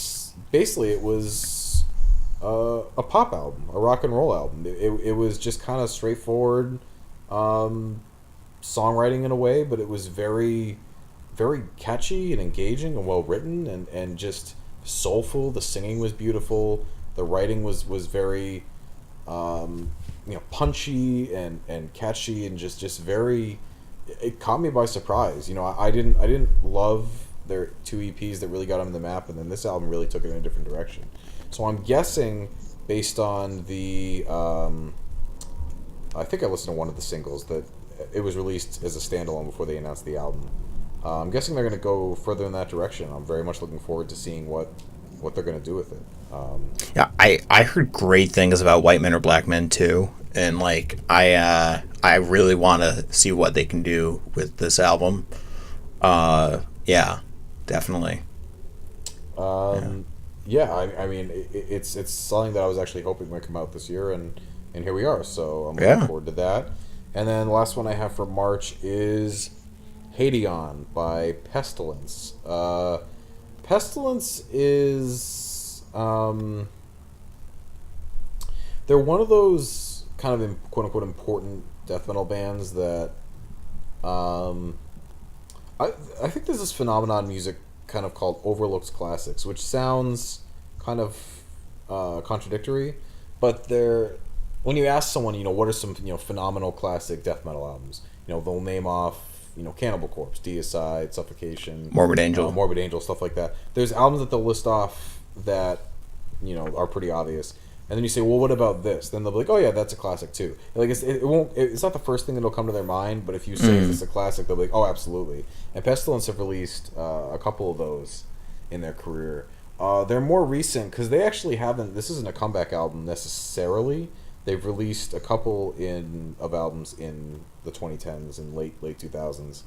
basically it was a pop album, a rock and roll album. It was just kind of straightforward songwriting in a way, but it was very very catchy and engaging and well written and just soulful. The singing was beautiful. The writing was very punchy and catchy and just very. It caught me by surprise. I didn't love their two EPs that really got them in the map, and then this album really took it in a different direction. So I'm guessing, based on the, I think I listened to one of the singles that it was released as a standalone before they announced the album. I'm guessing they're going to go further in that direction. I'm very much looking forward to seeing what they're going to do with it. Yeah, I heard great things about White Men or Black Men too, and I really want to see what they can do with this album. Yeah, definitely. Yeah, I mean it's something that I was actually hoping might come out this year, and here we are. So I'm looking forward to that. And then the last one I have for March is Hadeon by Pestilence. Pestilence is they're one of those kind of quote unquote important death metal bands that I think there's this phenomenon in music kind of called overlooked classics, which sounds kind of contradictory, but when you ask someone, what are some phenomenal classic death metal albums, they'll name off Cannibal Corpse, Deicide, Suffocation, Morbid Angel, stuff like that. There's albums that they'll list off that are pretty obvious, and then you say, well, what about this? Then they'll be like, oh yeah, that's a classic too. Like it's not the first thing that'll come to their mind, but if you say is this a classic, they'll be like, oh, absolutely. And Pestilence have released a couple of those in their career. They're more recent because they actually haven't. This isn't a comeback album necessarily. They've released a couple of albums in the 2010s and late 2000s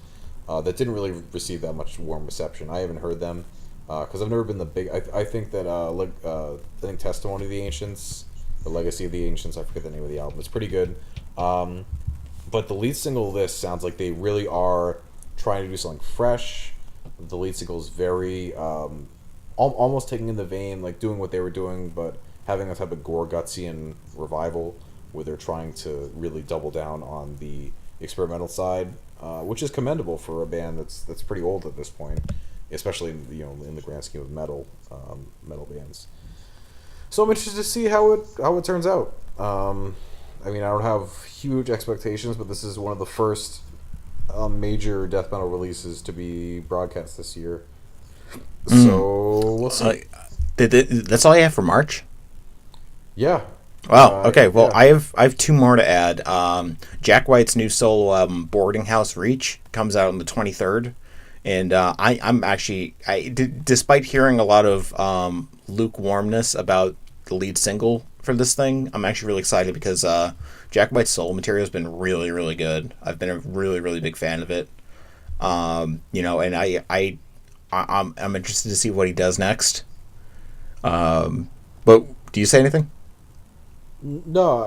that didn't really receive that much warm reception. I haven't heard them because I've never been the big. I think that I think Testimony of the Ancients, The Legacy of the Ancients. I forget the name of the album. It's pretty good, but the lead single of this sounds like they really are trying to do something fresh. The lead single is very almost taking in the vein, like doing what they were doing, but having a type of gore gutsian revival where they're trying to really double down on the experimental side, which is commendable for a band that's pretty old at this point, especially in the grand scheme of metal bands. So I'm interested to see how it turns out. I mean, I don't have huge expectations, but this is one of the first major death metal releases to be broadcast this year. So we'll see. That's all I have for March. Yeah. Wow. Okay. Well, yeah. I have two more to add. Jack White's new solo album, Boarding House Reach, comes out on the 23rd, and I'm actually despite hearing a lot of lukewarmness about the lead single for this thing, I'm actually really excited because Jack White's solo material has been really really good. I've been a really really big fan of it. And I'm interested to see what he does next. But do you say anything? No,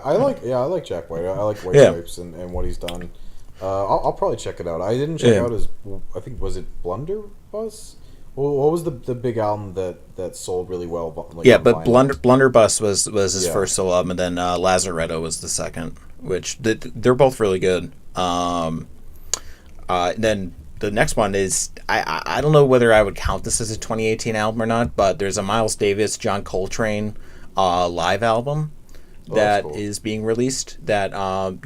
I like Jack White. I like White Stripes and what he's done. I'll probably check it out. I didn't check out his. I think was it Blunderbuss? Well, what was the big album that sold really well? But Blunderbuss was his first solo album, and then Lazaretto was the second, which they're both really good. Then the next one is I don't know whether I would count this as a 2018 album or not, but there's a Miles Davis, John Coltrane live album that is being released that I'm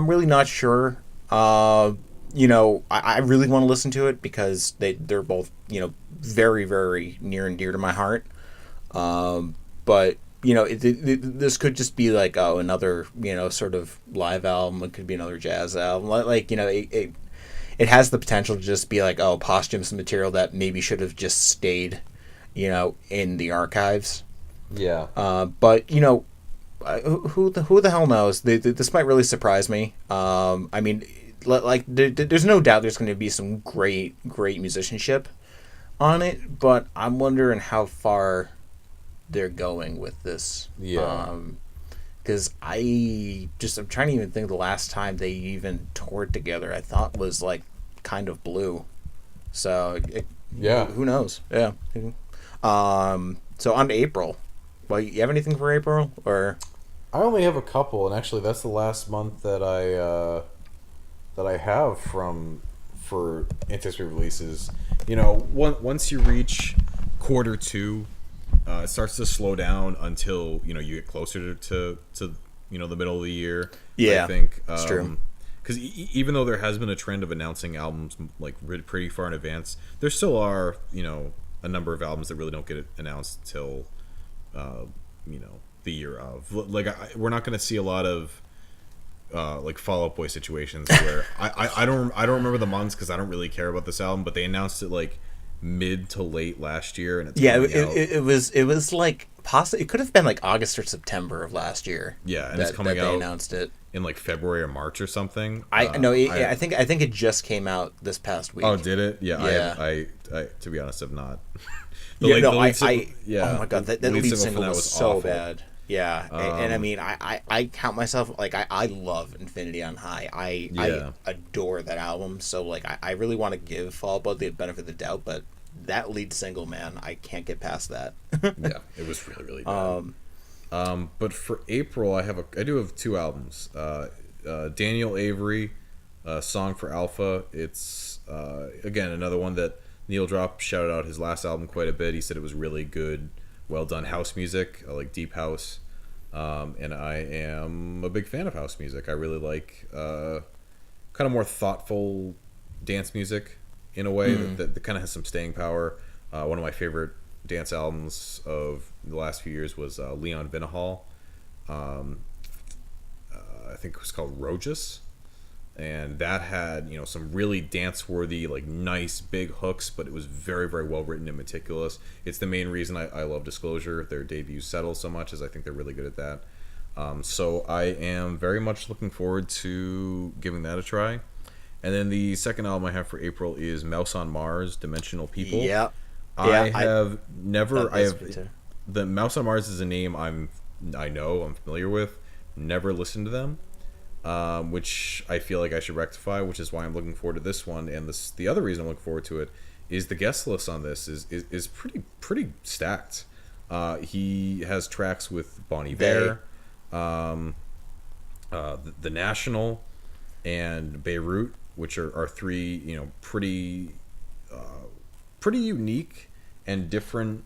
really not sure. I really want to listen to it because they're both very very near and dear to my heart. But this could just be like another sort of live album. It could be another jazz album. It has the potential to just be like posthumous material that maybe should have just stayed in the archives. Yeah. But who the hell knows? This might really surprise me. I mean, there's no doubt there's going to be some great musicianship on it, but I'm wondering how far they're going with this. Yeah. Because I'm trying to even think the last time they even toured together. I thought was like Kind of Blue. So Yeah. who knows? Yeah. So on to April. Well, you have anything for April or? I only have a couple, and actually, that's the last month that I have for anticipated releases. Once you reach quarter two, it starts to slow down until you get closer to the middle of the year. Yeah, I think it's true. Because even though there has been a trend of announcing albums like pretty far in advance, there still are a number of albums that really don't get announced till the year of. Like we're not going to see a lot of like Fall Out Boy situations where I don't remember the months because I don't really care about this album, but they announced it like mid to late last year, and it was like possibly it could have been like August or September of last year. Yeah, and it's coming out. They announced it in like February or March or something. I think it just came out this past week. Oh, did it? Yeah. Yeah. I to be honest, have not. Oh my god, that lead single was so awful. bad. Yeah, and I mean, I count myself like I love Infinity on High. I adore that album. So like I really want to give Fall Out Boy the benefit of the doubt, but that lead single, man, I can't get past that. Yeah, it was really really bad. But for April, I do have two albums. Daniel Avery, Song for Alpha. It's again another one that Neil Drop shouted out his last album quite a bit. He said it was really good, well done house music, like deep house. And I am a big fan of house music. I really like kind of more thoughtful dance music in a way that kind of has some staying power. One of my favorite dance albums of the last few years was Leon Vinahall. I think it was called Rogus. And that had some really dance-worthy, like nice big hooks, but it was very, very well written and meticulous. It's the main reason I love Disclosure, their debut Settle, so much, as I think they're really good at that. So I am very much looking forward to giving that a try. And then the second album I have for April is Mouse on Mars, Dimensional People. Yep. I have the Mouse on Mars is a name I'm familiar with. Never listened to them. Which I feel like I should rectify, which is why I'm looking forward to this one. And the other reason I'm looking forward to it is the guest list on this is pretty stacked. He has tracks with Bon Iver, The National, and Beirut, which are three pretty unique and different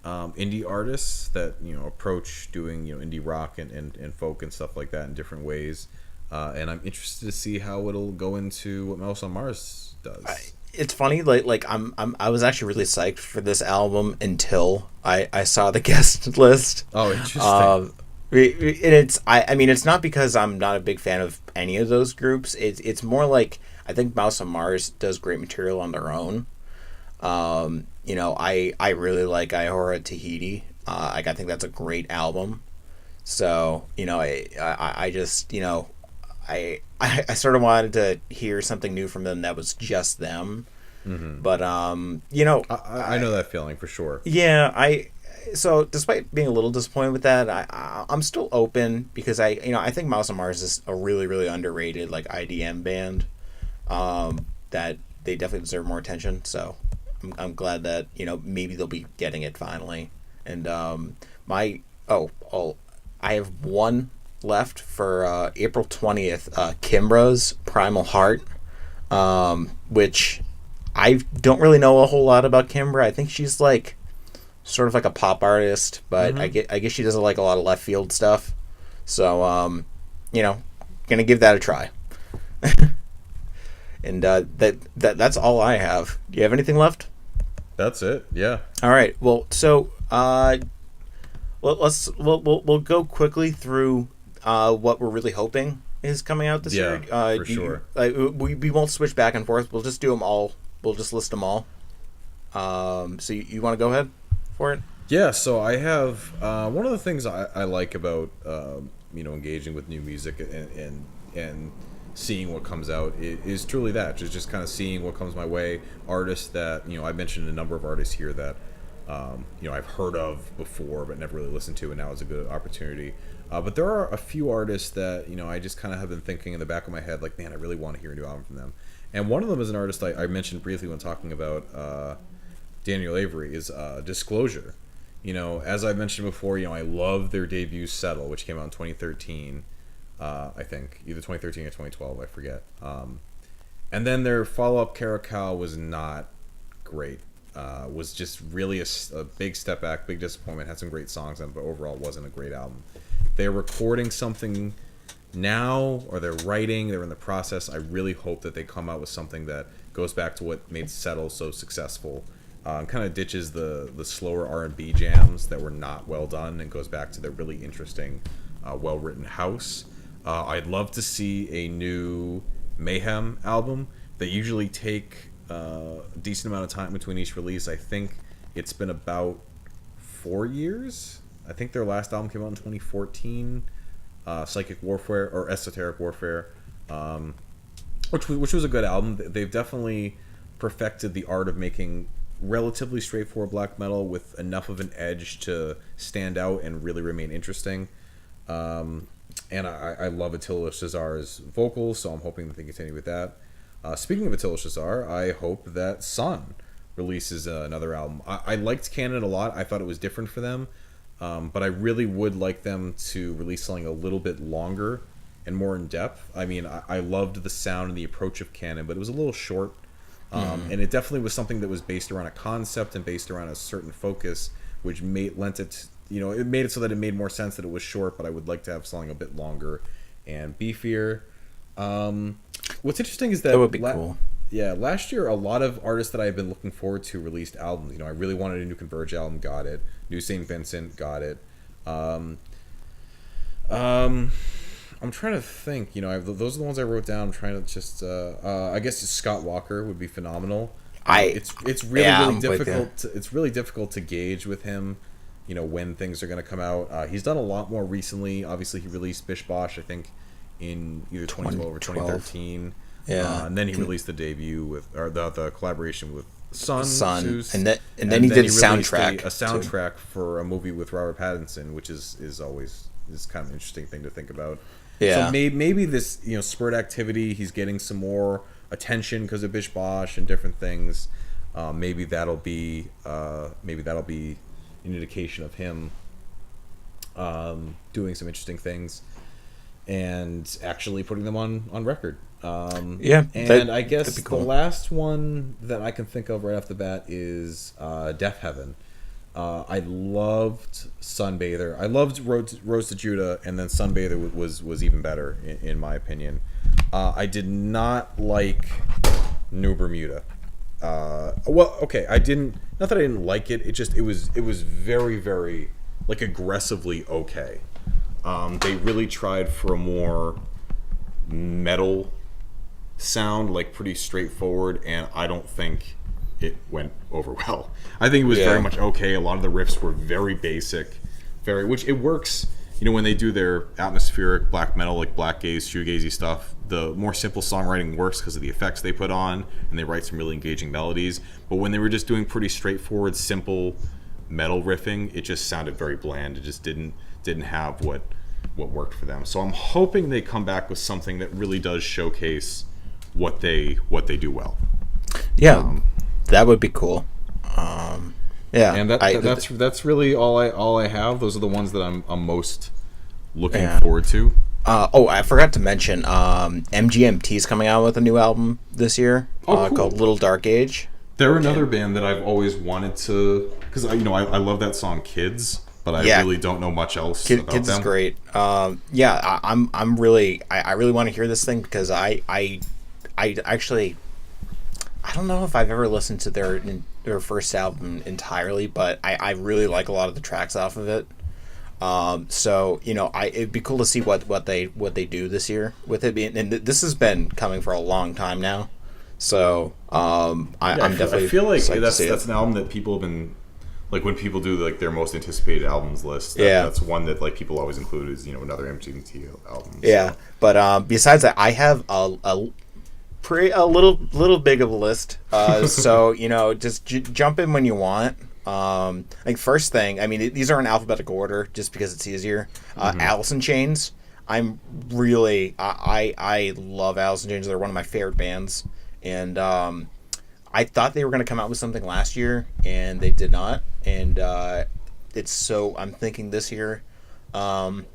indie artists that approach doing indie rock and folk and stuff like that in different ways. And I'm interested to see how it'll go into what Mouse on Mars does. It's funny, like I was actually really psyched for this album until I saw the guest list. Oh, interesting. It's not because I'm not a big fan of any of those groups. It's more like I think Mouse on Mars does great material on their own. I really like Ihora Tahiti. I think that's a great album. So I just I sort of wanted to hear something new from them that was just them. Mm-hmm. But I know that feeling for sure. Yeah, so despite being a little disappointed with that, I'm still open because I think Mouse on Mars is a really really underrated like IDM band that they definitely deserve more attention. So I'm glad that maybe they'll be getting it finally. And I have one left for April 20th, Kimbra's Primal Heart, which I don't really know a whole lot about Kimbra. I think she's like sort of like a pop artist, but I guess she does like a lot of left field stuff. So gonna give that a try. And that's all I have. Do you have anything left? That's it. Yeah. All right. Well, so we'll go quickly through what we're really hoping is coming out this year. For sure. We won't switch back and forth. We'll just do them all. We'll just list them all. So you want to go ahead for it? Yeah. So I have one of the things I like about engaging with new music and seeing what comes out is truly that just kind of seeing what comes my way. Artists that I mentioned a number of artists here that I've heard of before but never really listened to, and now is a good opportunity. But there are a few artists that I just kind of have been thinking in the back of my head, like, man, I really want to hear a new album from them. And one of them is an artist I mentioned briefly when talking about Daniel Avery, is Disclosure. As I mentioned before, I love their debut Settle, which came out in 2013. I think either 2013 or 2012, I forget. And then their follow-up Caracal was not great. Was just really a big step back, big disappointment. Had some great songs on it, but overall wasn't a great album. They're recording something now, or they're writing, they're in the process. I really hope that they come out with something that goes back to what made Settle so successful, and kind of ditches the slower R&B jams that were not well done, and goes back to the really interesting, well-written house. I'd love to see a new Mayhem album. They usually take a decent amount of time between each release. I think it's been about 4 years. I think their last album came out in 2014, Psychic Warfare, or Esoteric Warfare, which was a good album. They've definitely perfected the art of making relatively straightforward black metal with enough of an edge to stand out and really remain interesting. And I love Attila Shazar's vocals, so I'm hoping that they continue with that. Speaking of Attila Shazar, I hope that Sun releases another album. I liked Canon a lot. I thought it was different for them. But I really would like them to release something a little bit longer and more in depth. I mean, I loved the sound and the approach of Canon, but it was a little short. And it definitely was something that was based around a concept and based around a certain focus, which lent it, it made it so that it made more sense that it was short, but I would like to have something a bit longer and beefier. What's interesting is that would be cool. Yeah, last year a lot of artists that I've been looking forward to released albums. I really wanted a new Converge album, got it. New St. Vincent, got it. I'm trying to think. Those are the ones I wrote down. I'm trying to just. I guess Scott Walker would be phenomenal. It's really difficult. It's really difficult to gauge with him. When things are going to come out. He's done a lot more recently. Obviously, he released Bish Bosh, I think, in either 2012 or 2013. Yeah, and then he released the debut or the collaboration with Sun, Zeus, and then he did a soundtrack for a movie with Robert Pattinson, which is always kind of an interesting thing to think about. Yeah. So maybe this spurred activity. He's getting some more attention because of Bish Bosh and different things. Maybe that'll be an indication of him doing some interesting things and actually putting them on record. And I guess cool. The last one that I can think of right off the bat is Death Heaven. I loved Sunbather. I loved Rose to Judah, and then Sunbather was even better in my opinion. I did not like New Bermuda. I didn't. Not that I didn't like it. It was very, very aggressively okay. They really tried for a more metal sound, pretty straightforward, and I don't think it went over well. I think it was very much okay. A lot of the riffs were very basic, which it works. When they do their atmospheric black metal, like black gaze, shoegazy stuff, the more simple songwriting works because of the effects they put on, and they write some really engaging melodies. But when they were just doing pretty straightforward, simple metal riffing, it just sounded very bland. It just didn't have what worked for them. So I'm hoping they come back with something that really does showcase what they do well. Yeah, that would be cool. And that's really all I have. Those are the ones that I'm most looking forward to. I forgot to mention MGMT's coming out with a new album this year called Little Dark Age. They're another band that I've always wanted to, because I love that song Kids, but I really don't know much else about Kids them. Is great. I really want to hear this thing because I actually, I don't know if I've ever listened to their first album entirely, but I really like a lot of the tracks off of it. So it'd be cool to see what they do this year with it being, and this has been coming for a long time now. So I'm definitely. I feel like that's an album that people have been, when people do their most anticipated albums list. That's one that people always include as another MGMT album. Yeah, so. But besides that, I have a little big of a list. So just jump in when you want. I think first thing, I mean, these are in alphabetical order just because it's easier. Alice in Chains. I love Alice in Chains. They're one of my favorite bands. And I thought they were going to come out with something last year, and they did not. And I'm thinking this year, I'm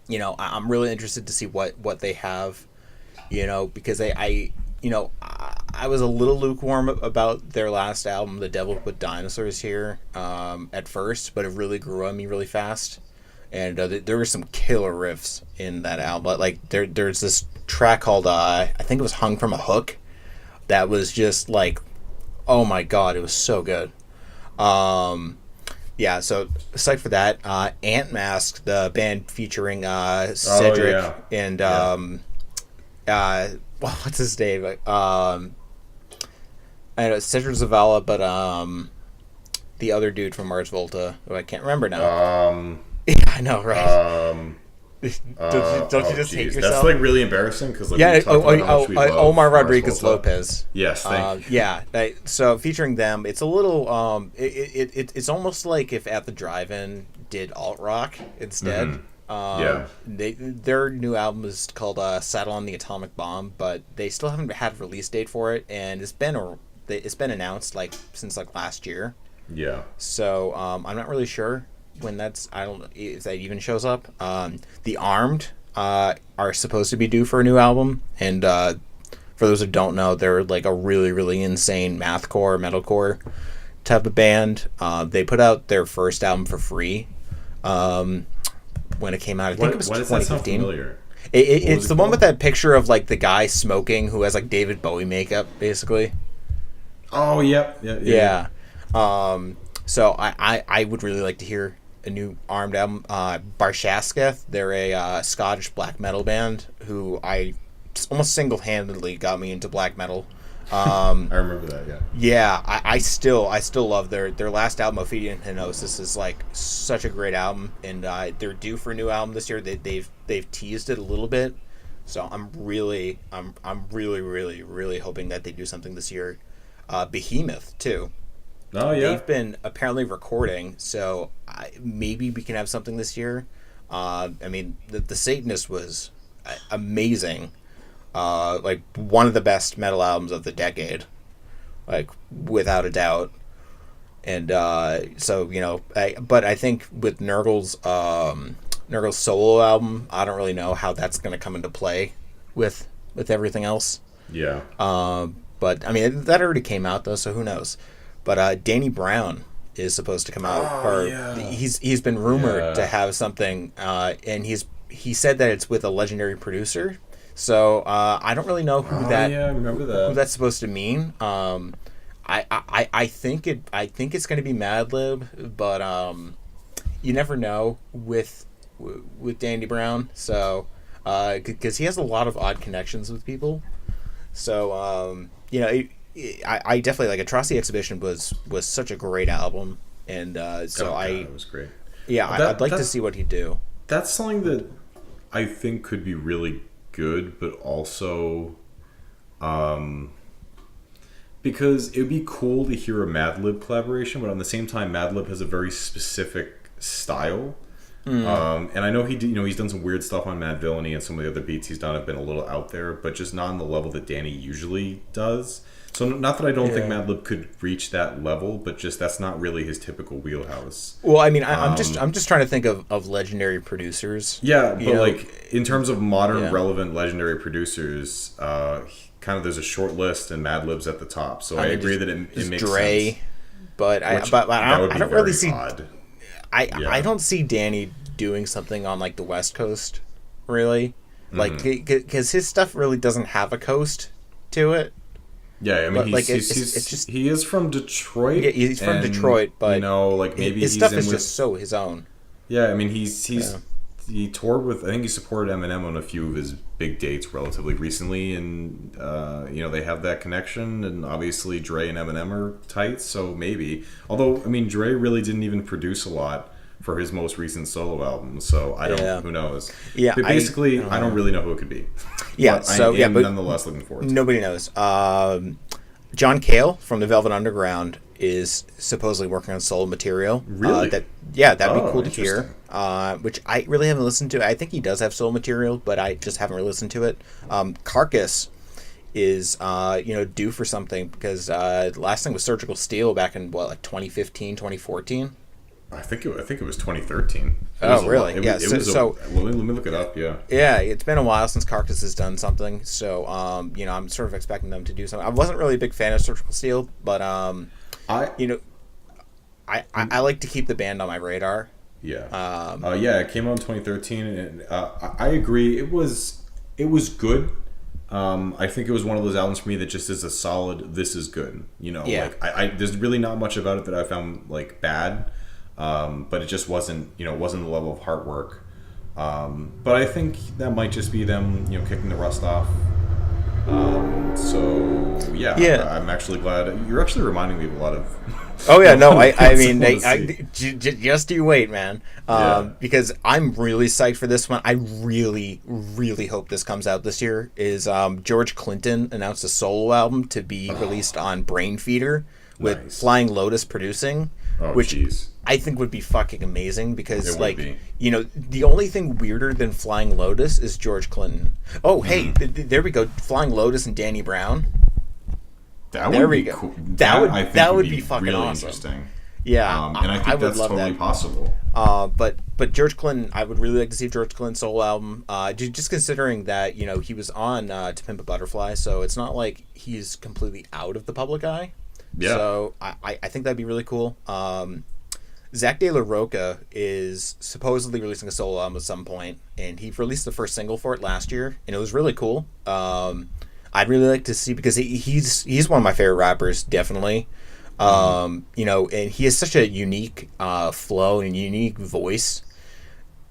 really interested to see what they have, because I was a little lukewarm about their last album, The Devil Put Dinosaurs Here, at first, but it really grew on me really fast. And there were some killer riffs in that album. Like there's this track called I think it was Hung from a Hook, that was just like, oh my god, it was so good. Yeah, so aside for that, Ant Mask, the band featuring Cedric and what's his name? I know it's Cedric Zavala, but the other dude from Mars Volta, who I can't remember now. Yeah, I know, right? Don't you just hate yourself? That's like really embarrassing because Omar Rodriguez Lopez. Yes, thank you. Yeah, so featuring them, it's a little it's almost like if At the Drive-In did alt rock instead. Their new album is called Saddle on the Atomic Bomb, but they still haven't had a release date for it, and it's been announced since last year. Yeah. So I'm not really sure when if that even shows up. The Armed are supposed to be due for a new album, and for those who don't know, they're like a really, really insane mathcore, metalcore type of band. They put out their first album for free when it came out. I think it was 2015. That sound familiar? It's the one with that picture of like the guy smoking who has like David Bowie makeup, basically. Oh, yep. Yeah. So I would really like to hear a new Armed album. Barshasketh, they're a Scottish black metal band who I almost single-handedly got me into black metal. I remember that, yeah. Yeah, I still love their last album, Ophidian Henosis, is like such a great album, and they're due for a new album this year. They've teased it a little bit, so I'm really really hoping that they do something this year. Behemoth too. Oh yeah, they've been apparently recording, so maybe we can have something this year. I mean, the Satanist was amazing, like one of the best metal albums of the decade, like without a doubt. And so but I think with Nurgle's solo album, I don't really know how that's going to come into play with everything else. Yeah. But I mean that already came out though, so who knows? But Danny Brown is supposed to come out. He's been rumored to have something, and he said that it's with a legendary producer. So I don't really know who who that's supposed to mean. I think it's going to be Madlib, but you never know with Danny Brown. So because he has a lot of odd connections with people. So I definitely like Atrocity Exhibition was such a great album, and it was great. Yeah, I'd like to see what he'd do. That's something that I think could be really good, but also because it would be cool to hear a Madlib collaboration, but on the same time, Madlib has a very specific style. And I know he's done some weird stuff on Mad Villainy, and some of the other beats he's done have been a little out there, but just not on the level that Danny usually does. So not that I don't think Madlib could reach that level, but just that's not really his typical wheelhouse. Well, I mean, I'm just trying to think of legendary producers. Yeah, but like in terms of modern relevant legendary producers, kind of there's a short list, and Madlib's at the top. So I agree that it makes Dre, sense. but I don't really see. Odd. I don't see Danny doing something on like the West Coast, really, like because his stuff really doesn't have a coast to it. Yeah, I mean, he is from Detroit. Yeah, he's from Detroit, but maybe his stuff is just so his own. Yeah, I mean, he toured with. I think he supported Eminem on a few of his big dates relatively recently, and they have that connection. And obviously, Dre and Eminem are tight, so maybe. Although, I mean, Dre really didn't even produce a lot for his most recent solo album, so I don't. Yeah. Who knows? Yeah, but basically, I don't really know who it could be. Yeah, but nonetheless looking forward to it. Nobody knows. John Cale from the Velvet Underground is supposedly working on solo material. Really? That'd be cool to hear. Which I really haven't listened to. I think he does have solo material, but I just haven't really listened to it. Carcass is due for something because the last thing was Surgical Steel back in 2015, 2014. I think it was 2013. Oh, really? Let me look it up. Yeah. Yeah, it's been a while since Carcass has done something, so I'm sort of expecting them to do something. I wasn't really a big fan of Surgical Steel, but I like to keep the band on my radar. Yeah. It came out in 2013, and I agree. It was good. I think it was one of those albums for me that just is a solid. This is good. Like there's really not much about it that I found like bad. But it just wasn't the level of hard work. But I think that might just be them, kicking the rust off. I'm actually glad you're actually reminding me of a lot of. Oh yeah, no, I mean, just you wait, man. Because I'm really psyched for this one. I really, really hope this comes out this year. Is George Clinton announced a solo album to be released on Brain Feeder with Flying Lotus producing, which I think would be fucking amazing because, the only thing weirder than Flying Lotus is George Clinton. Oh, hey, there we go. Flying Lotus and Danny Brown. That would be cool. That would be fucking really awesome. Interesting. Yeah, and I think that's totally possible. But George Clinton, I would really like to see George Clinton's solo album. Just considering that he was on To Pimp a Butterfly, so it's not like he's completely out of the public eye. Yeah. So I think that'd be really cool. Zach De La Rocha is supposedly releasing a solo album at some point, and he released the first single for it last year, and it was really cool. I'd really like to see, because he's one of my favorite rappers, definitely. And he has such a unique flow and unique voice.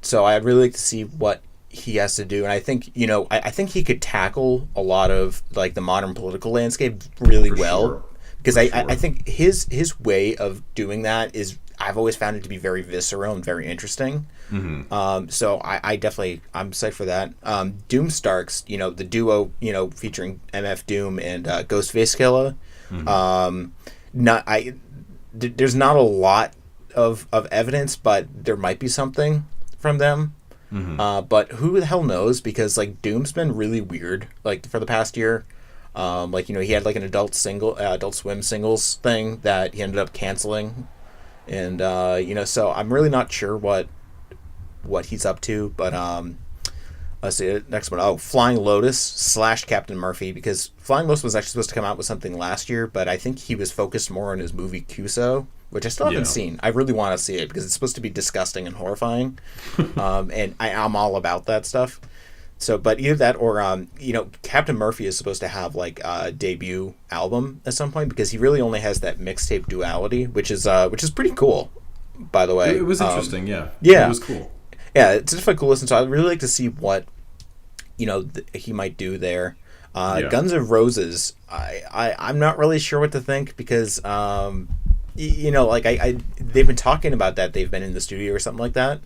So I'd really like to see what he has to do, and I think I think he could tackle a lot of like the modern political landscape really well. Sure. Because I think his way of doing that is, I've always found it to be very visceral and very interesting. Mm-hmm. So I'm psyched for that. Doom Starks, the duo, featuring MF Doom and Ghostface Killah. Mm-hmm. There's not a lot of evidence, but there might be something from them. Mm-hmm. But who the hell knows? Because like Doom's been really weird, like for the past year. He had like an Adult Swim singles thing that he ended up canceling, and so I'm really not sure what he's up to. But let's see, next one. Oh, Flying Lotus / Captain Murphy, because Flying Lotus was actually supposed to come out with something last year, but I think he was focused more on his movie Cuso, which I still haven't seen. I really want to see it because it's supposed to be disgusting and horrifying, and I'm all about that stuff. So, but either that or, Captain Murphy is supposed to have like a debut album at some point, because he really only has that mixtape Duality, which is pretty cool, by the way. It was interesting, yeah. Yeah. It was cool. Yeah, it's definitely a cool listen. So I'd really like to see what, he might do there. Guns N' Roses, I'm not really sure what to think, because, they've been talking about that. They've been in the studio or something like that.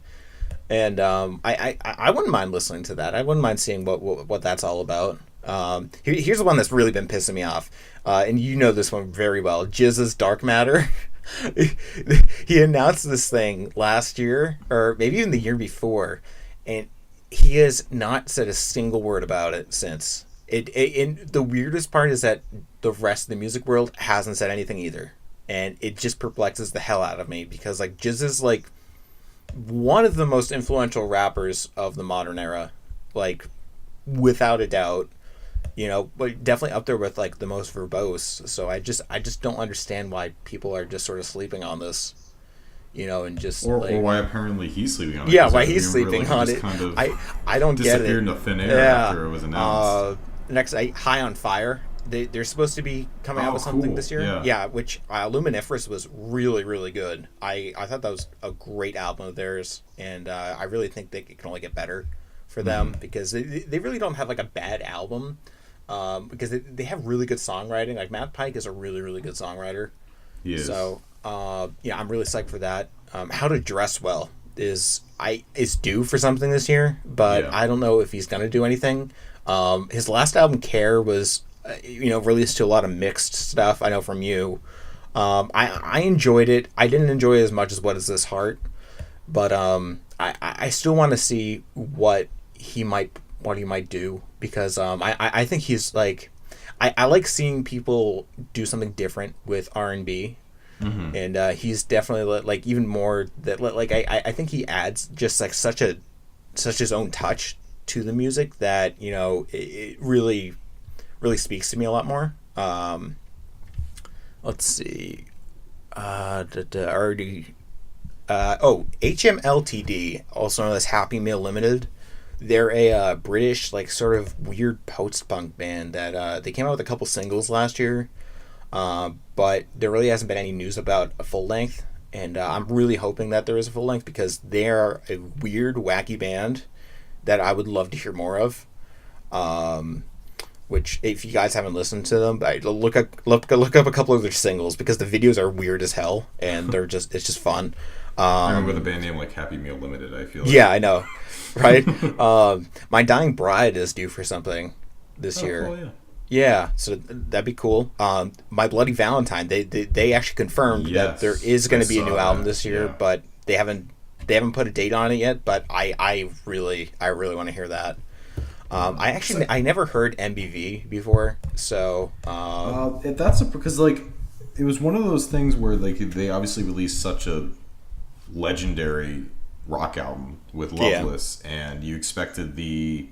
And I wouldn't mind listening to that. I wouldn't mind seeing what that's all about. Here's the one that's really been pissing me off, and you know this one very well. Jizz's Dark Matter. He announced this thing last year, or maybe even the year before, and he has not said a single word about it since. And the weirdest part is that the rest of the music world hasn't said anything either, and it just perplexes the hell out of me, because like Jizz is like one of the most influential rappers of the modern era, like without a doubt, but definitely up there with like the most verbose. So I just don't understand why people are just sort of sleeping on this, and just or why apparently he's sleeping on it. Yeah, why he's sleeping on it. Kind of I don't get it. Disappeared into thin air after it was announced. Next, High on Fire. They're supposed to be coming out with something this year. Yeah, which Luminiferous was really, really good. I thought that was a great album of theirs, and I really think it can only get better for them, because they really don't have like a bad album, because they have really good songwriting. Like Matt Pike is a really, really good songwriter. Yes. So I'm really psyched for that. How to Dress Well is due for something this year, but I don't know if he's gonna do anything. His last album, Care, was released to a lot of mixed stuff, I know from you. I enjoyed it. I didn't enjoy it as much as What Is This Heart, but I still want to see what he might do, because I think he's like, I like seeing people do something different with R&B. And he's definitely like even more that like I think he adds just like such his own touch to the music that it really speaks to me a lot more. Let's see. Already. HMLTD, also known as Happy Meal Limited. They're a British, like, sort of weird post-punk band that they came out with a couple singles last year, but there really hasn't been any news about a full length, and I'm really hoping that there is a full length, because they're a weird, wacky band that I would love to hear more of. Which, if you guys haven't listened to them, look up a couple of their singles, because the videos are weird as hell, and it's just fun. I remember the band name like Happy Meal Limited. I feel like. Yeah, I know, right? My Dying Bride is due for something this year. Cool, yeah. Yeah, so that'd be cool. My Bloody Valentine, they actually confirmed that there is going to be a new album this year, but they haven't put a date on it yet. But I really want to hear that. I never heard MBV before, so that's because like it was one of those things where like they obviously released such a legendary rock album with Loveless, and you expected the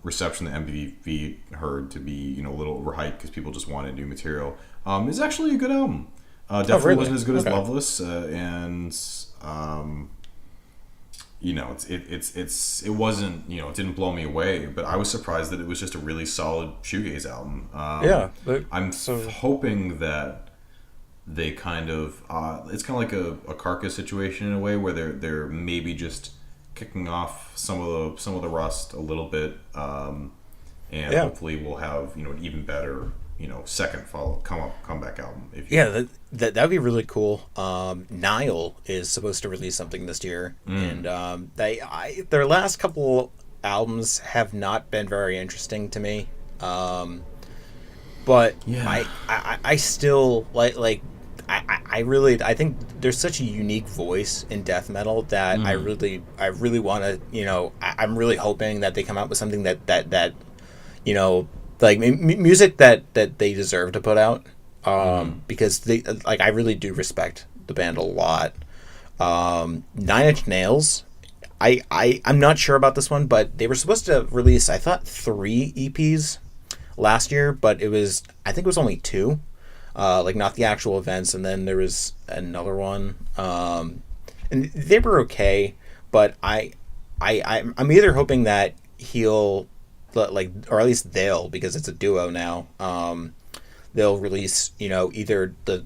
reception that MBV heard to be a little overhyped because people just wanted new material. It's actually a good album. Definitely wasn't as good as Loveless, and it wasn't, it didn't blow me away, but I was surprised that it was just a really solid shoegaze album. I'm hoping that they kind of it's kind of like a Carcass situation in a way, where they're maybe just kicking off some of the rust a little bit, and hopefully we'll have an even better second comeback album. That'd be really cool. Nile is supposed to release something this year, and their last couple albums have not been very interesting to me. But I still like I think there's such a unique voice in death metal that I really want to I'm really hoping that they come out with something that like music that they deserve to put out, because they I really do respect the band a lot. 9 Inch Nails, I'm not sure about this one, but they were supposed to release, I thought, 3 EPs last year, but I think it was only 2, like not the actual events, and then there was another one, and they were okay, but I'm either hoping that he'll or at least they'll, because it's a duo now, they'll release either the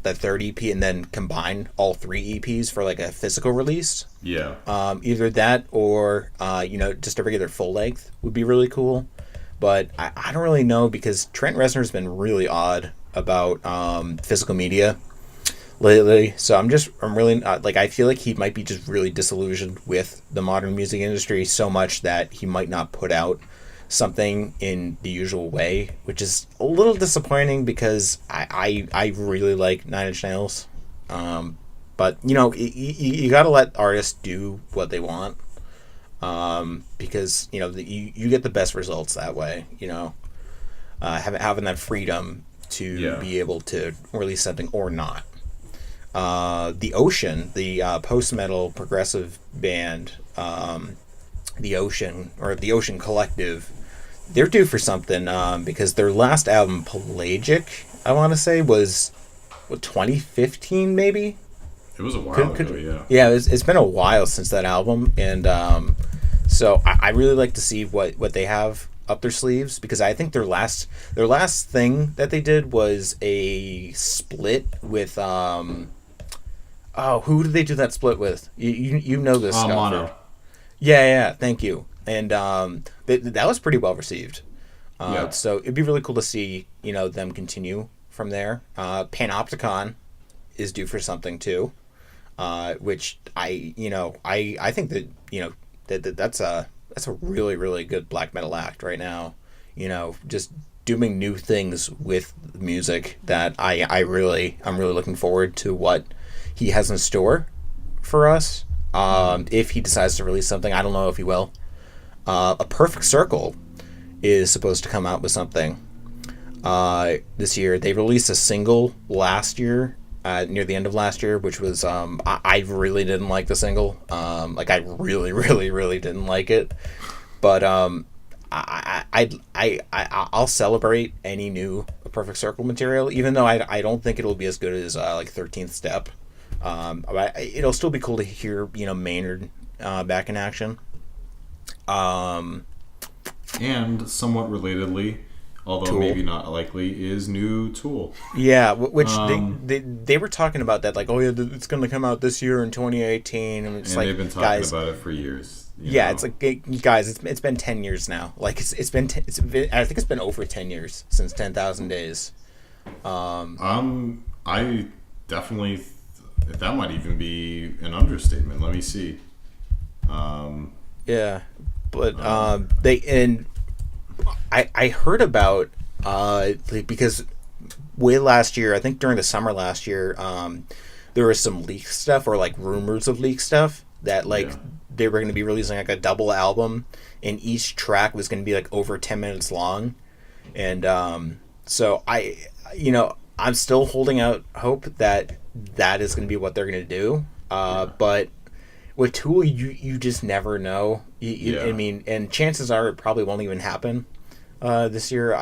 3rd EP and then combine all 3 EPs for like a physical release. Either that or just a regular full length would be really cool, but I don't really know, because Trent Reznor's been really odd about physical media lately, so I'm really I feel like he might be just really disillusioned with the modern music industry so much that he might not put out something in the usual way, which is a little disappointing, because I really like 9 Inch Nails, but you gotta let artists do what they want, because you get the best results that way, having that freedom to be able to release something or not. The Ocean, the post-metal progressive band, the Ocean, or the Ocean Collective, they're due for something, because their last album, Pelagic, I want to say, was 2015 maybe? It was a while ago, yeah. Yeah, it's been a while since that album, and so I really like to see what they have up their sleeves, because I think their last thing that they did was a split with who did they do that split with? You know this stuff. Mono. Yeah, thank you. And that was pretty well received. So it'd be really cool to see them continue from there. Panopticon is due for something too, which I think that that's a really, really good black metal act right now. Just doing new things with music that I'm really looking forward to what he has in store for us. If he decides to release something, I don't know if he will. A Perfect Circle is supposed to come out with something this year. They released a single last year, near the end of last year, which was I really didn't like the single. Like I really, really, really didn't like it. But I'll celebrate any new Perfect Circle material, even though I don't think it'll be as good as like 13th Step. It'll still be cool to hear Maynard back in action. And somewhat relatedly, although Tool. Maybe not likely, is new Tool. Yeah, which they were talking about that, like, oh yeah, it's going to come out this year in 2018, and it's like, they've been talking about it for years. Yeah, it's like, guys, it's been 10 years now. Like it's been I think it's been over 10 years since 10,000 Days. I definitely that might even be an understatement. Let me see. Yeah, but I heard about because way last year, I think during the summer last year, there was some leak stuff or like rumors of leak stuff that they were going to be releasing like a double album, and each track was going to be like over 10 minutes long, and so I'm still holding out hope that is going to be what they're going to do, but with Tool, you just never know. I mean, and chances are it probably won't even happen this year.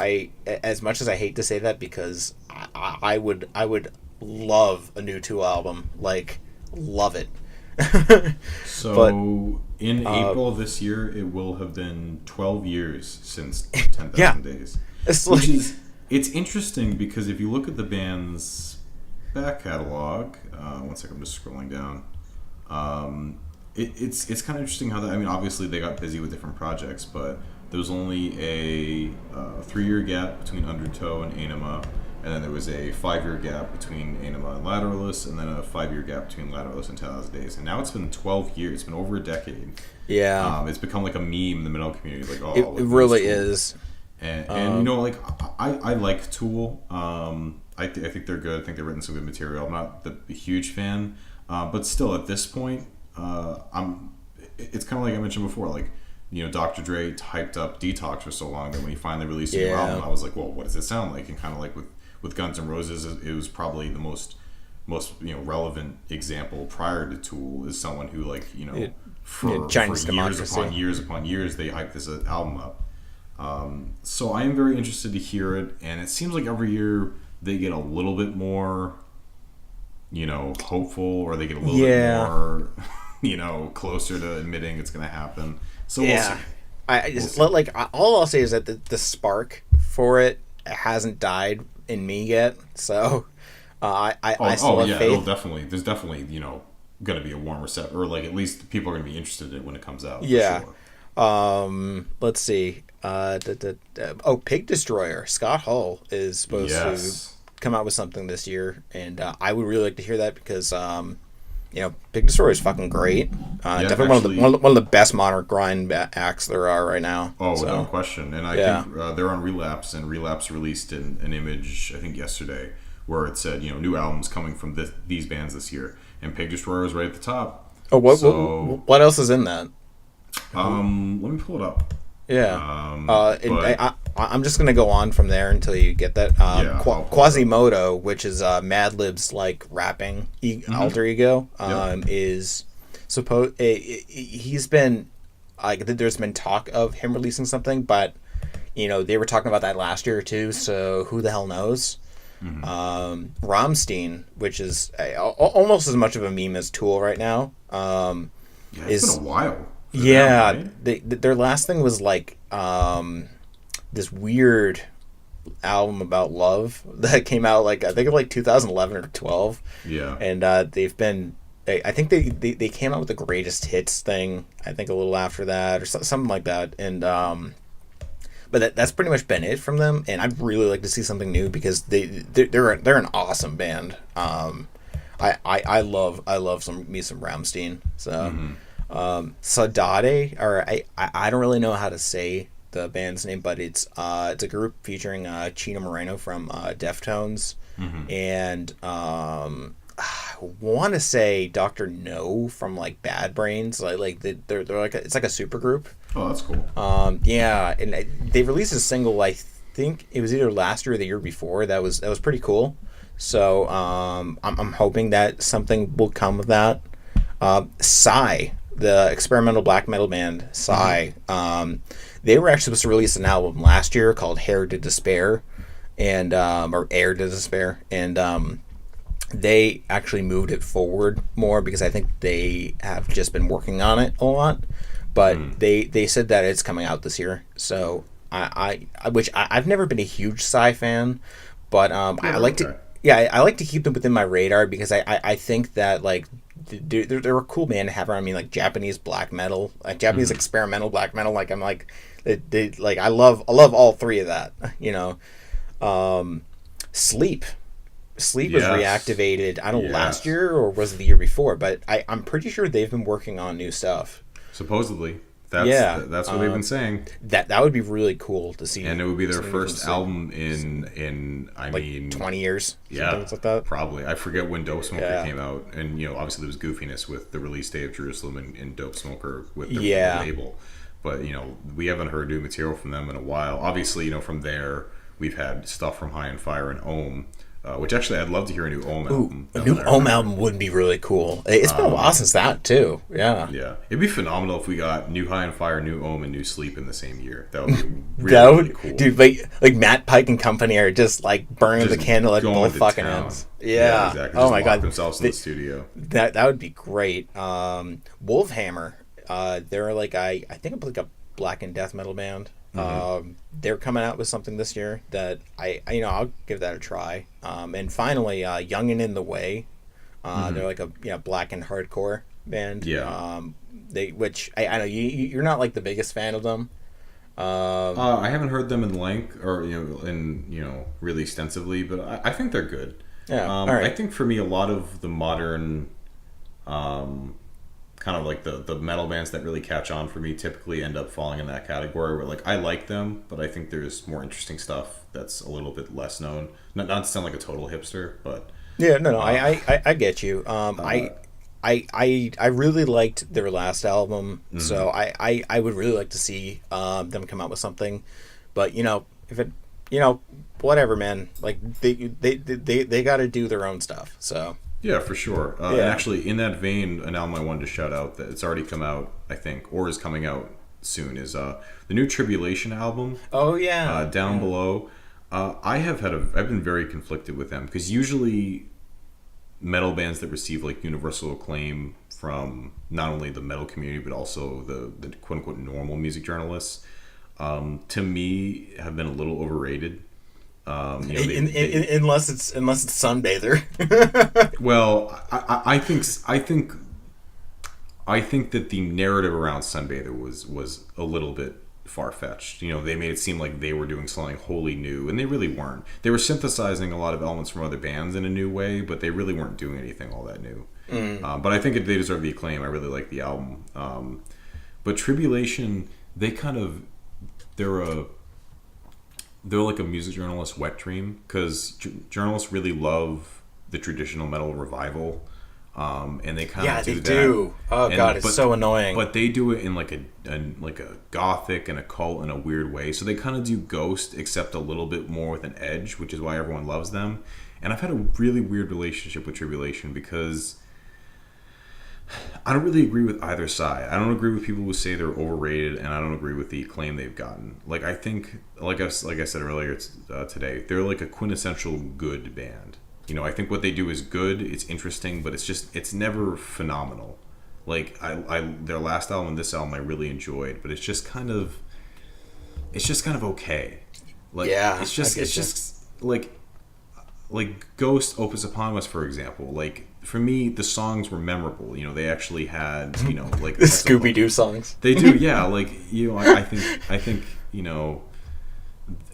As much as I hate to say that, because I would love a new Tool album, like love it. So but, in April of this year, it will have been 12 years since 10,000 Days. It's interesting because if you look at the band's back catalog, one second, I'm just scrolling down. It's kind of interesting how that. I mean, obviously they got busy with different projects, but there was only a 3-year gap between Undertow and Anima, and then there was a 5-year gap between Anima and Lateralus, and then a 5-year gap between Lateralus and 10,000 Days. And now it's been 12 years. It's been over a decade. Yeah. It's become like a meme in the metal community. Like, oh, it really is. And like I like Tool. I think they're good. I think they've written some good material. I'm not a huge fan, but still at this point, it's kind of like I mentioned before, like, Dr. Dre hyped up Detox for so long that when he finally released a new album, I was like, well, what does it sound like? And kind of like with Guns N' Roses, it was probably the most relevant example prior to Tool is someone who, like, for years upon years they hyped this album up. So I am very interested to hear it, and it seems like every year they get a little bit more, hopeful, or they get a little bit more, closer to admitting it's going to happen. So we'll see. All I'll say is that the spark for it hasn't died in me yet. So I still have faith. There's definitely going to be a warm reception, or like at least people are going to be interested in it when it comes out. Yeah. For sure. Let's see. Pig Destroyer. Scott Hull is supposed to come out with something this year, and I would really like to hear that because Pig Destroyer is fucking great. Definitely one of the best modern grind acts there are right now. Oh, without question. And I think they're on Relapse, and Relapse released an image, I think yesterday, where it said, new albums coming from these bands this year, and Pig Destroyer was right at the top. Oh, what else is in that? Let me pull it up. Yeah. I'm just gonna go on from there until you get that. Quasimodo, which is Madlib's like rapping alter ego, is supposed. He's been like, there's been talk of him releasing something, but they were talking about that last year too. So who the hell knows? Mm-hmm. Rammstein, which is almost as much of a meme as Tool right now, it's been a while. Yeah, right? Their last thing was like this weird album about love that came out like I think like 2011 or 12. Yeah, and they've been. I think they came out with the Greatest Hits thing. I think a little after that or something like that. And but that's pretty much been it from them. And I'd really like to see something new because they're an awesome band. I love some Rammstein. So. Mm-hmm. Saudade, or I don't really know how to say the band's name, but it's a group featuring Chino Moreno from Deftones, and I want to say Dr. No from like Bad Brains. They're like it's like a super group. Oh, that's cool. Yeah, and they released a single. I think it was either last year or the year before. That was pretty cool. So I'm hoping that something will come of that. Psy, the experimental black metal band Psy, they were actually supposed to release an album last year called Hair to Despair, and or Air to Despair, and they actually moved it forward more because I think they have just been working on it a lot. But they said that it's coming out this year. So I've never been a huge Psy fan, but I like to. Yeah, I like to keep them within my radar because I think that like they're a cool band to have around me, like Japanese black metal, like Japanese experimental black metal. Like I'm like they like I love all three of that. You know, Sleep was reactivated. I don't know, last year or was it the year before, but I'm pretty sure they've been working on new stuff. Supposedly. That's what they've been saying. That would be really cool to see. And it would be their first album in I mean 20 years. Yeah, like that. Probably. I forget when Dope Smoker came out, and you know, obviously there was goofiness with the release day of Jerusalem and Dope Smoker with the label. But you know, we haven't heard new material from them in a while. Obviously, you know, from there we've had stuff from High on Fire and Ohm. Which actually, I'd love to hear a new Ohm album. A new Ohm album would be really cool. It's been a while since that, too. Yeah. Yeah. It'd be phenomenal if we got new High on Fire, new Ohm, and new Sleep in the same year. That would be really cool. Dude, like Matt Pike and company are just like burning the candle at both fucking ends. Yeah. Exactly. Oh my god. Themselves in the studio. That would be great. Wolfhammer. They're like I think like a black and death metal band. They're coming out with something this year that I'll give that a try. And finally, Young and in the Way. They're like a black and hardcore band. Yeah. Which I know you're not like the biggest fan of them. I haven't heard them in length or really extensively, but I think they're good. Yeah. All right. I think for me, a lot of the modern kind of like the metal bands that really catch on for me typically end up falling in that category where like I like them, but I think there's more interesting stuff that's a little bit less known. Not to sound like a total hipster, but I get you. I really liked their last album, so I would really like to see them come out with something. But if it whatever, man, like they got to do their own stuff. So. Yeah, for sure. And actually, in that vein, an album I wanted to shout out that it's already come out, I think, or is coming out soon, is the new Tribulation album. Oh yeah. Down Below. I've been very conflicted with them because usually metal bands that receive like universal acclaim from not only the metal community but also the quote unquote normal music journalists, to me, have been a little overrated. Unless it's Sunbather. Well, I think that the narrative around Sunbather was a little bit far-fetched. They made it seem like they were doing something wholly new, and they really weren't. They were synthesizing a lot of elements from other bands in a new way, but they really weren't doing anything all that new. But I think they deserve the acclaim. I really like the album. But Tribulation, they're like a music journalist's wet dream because journalists really love the traditional metal revival, and they kind of do that. Do. Oh god, it's so annoying. But they do it in like a gothic and occult in a weird way. So they kind of do Ghost, except a little bit more with an edge, which is why everyone loves them. And I've had a really weird relationship with Tribulation because I don't really agree with either side. I don't agree with people who say they're overrated, and I don't agree with the acclaim they've gotten. Like I think, like I said earlier today, they're like a quintessential good band. I think what they do is good. It's interesting, but it's never phenomenal. Like their last album and this album I really enjoyed, but it's just kind of okay. Like it's just like Ghost, Opus Eponymous, for example. Like for me, the songs were memorable. They actually had like the Scooby-Doo songs. They do, yeah. Like I think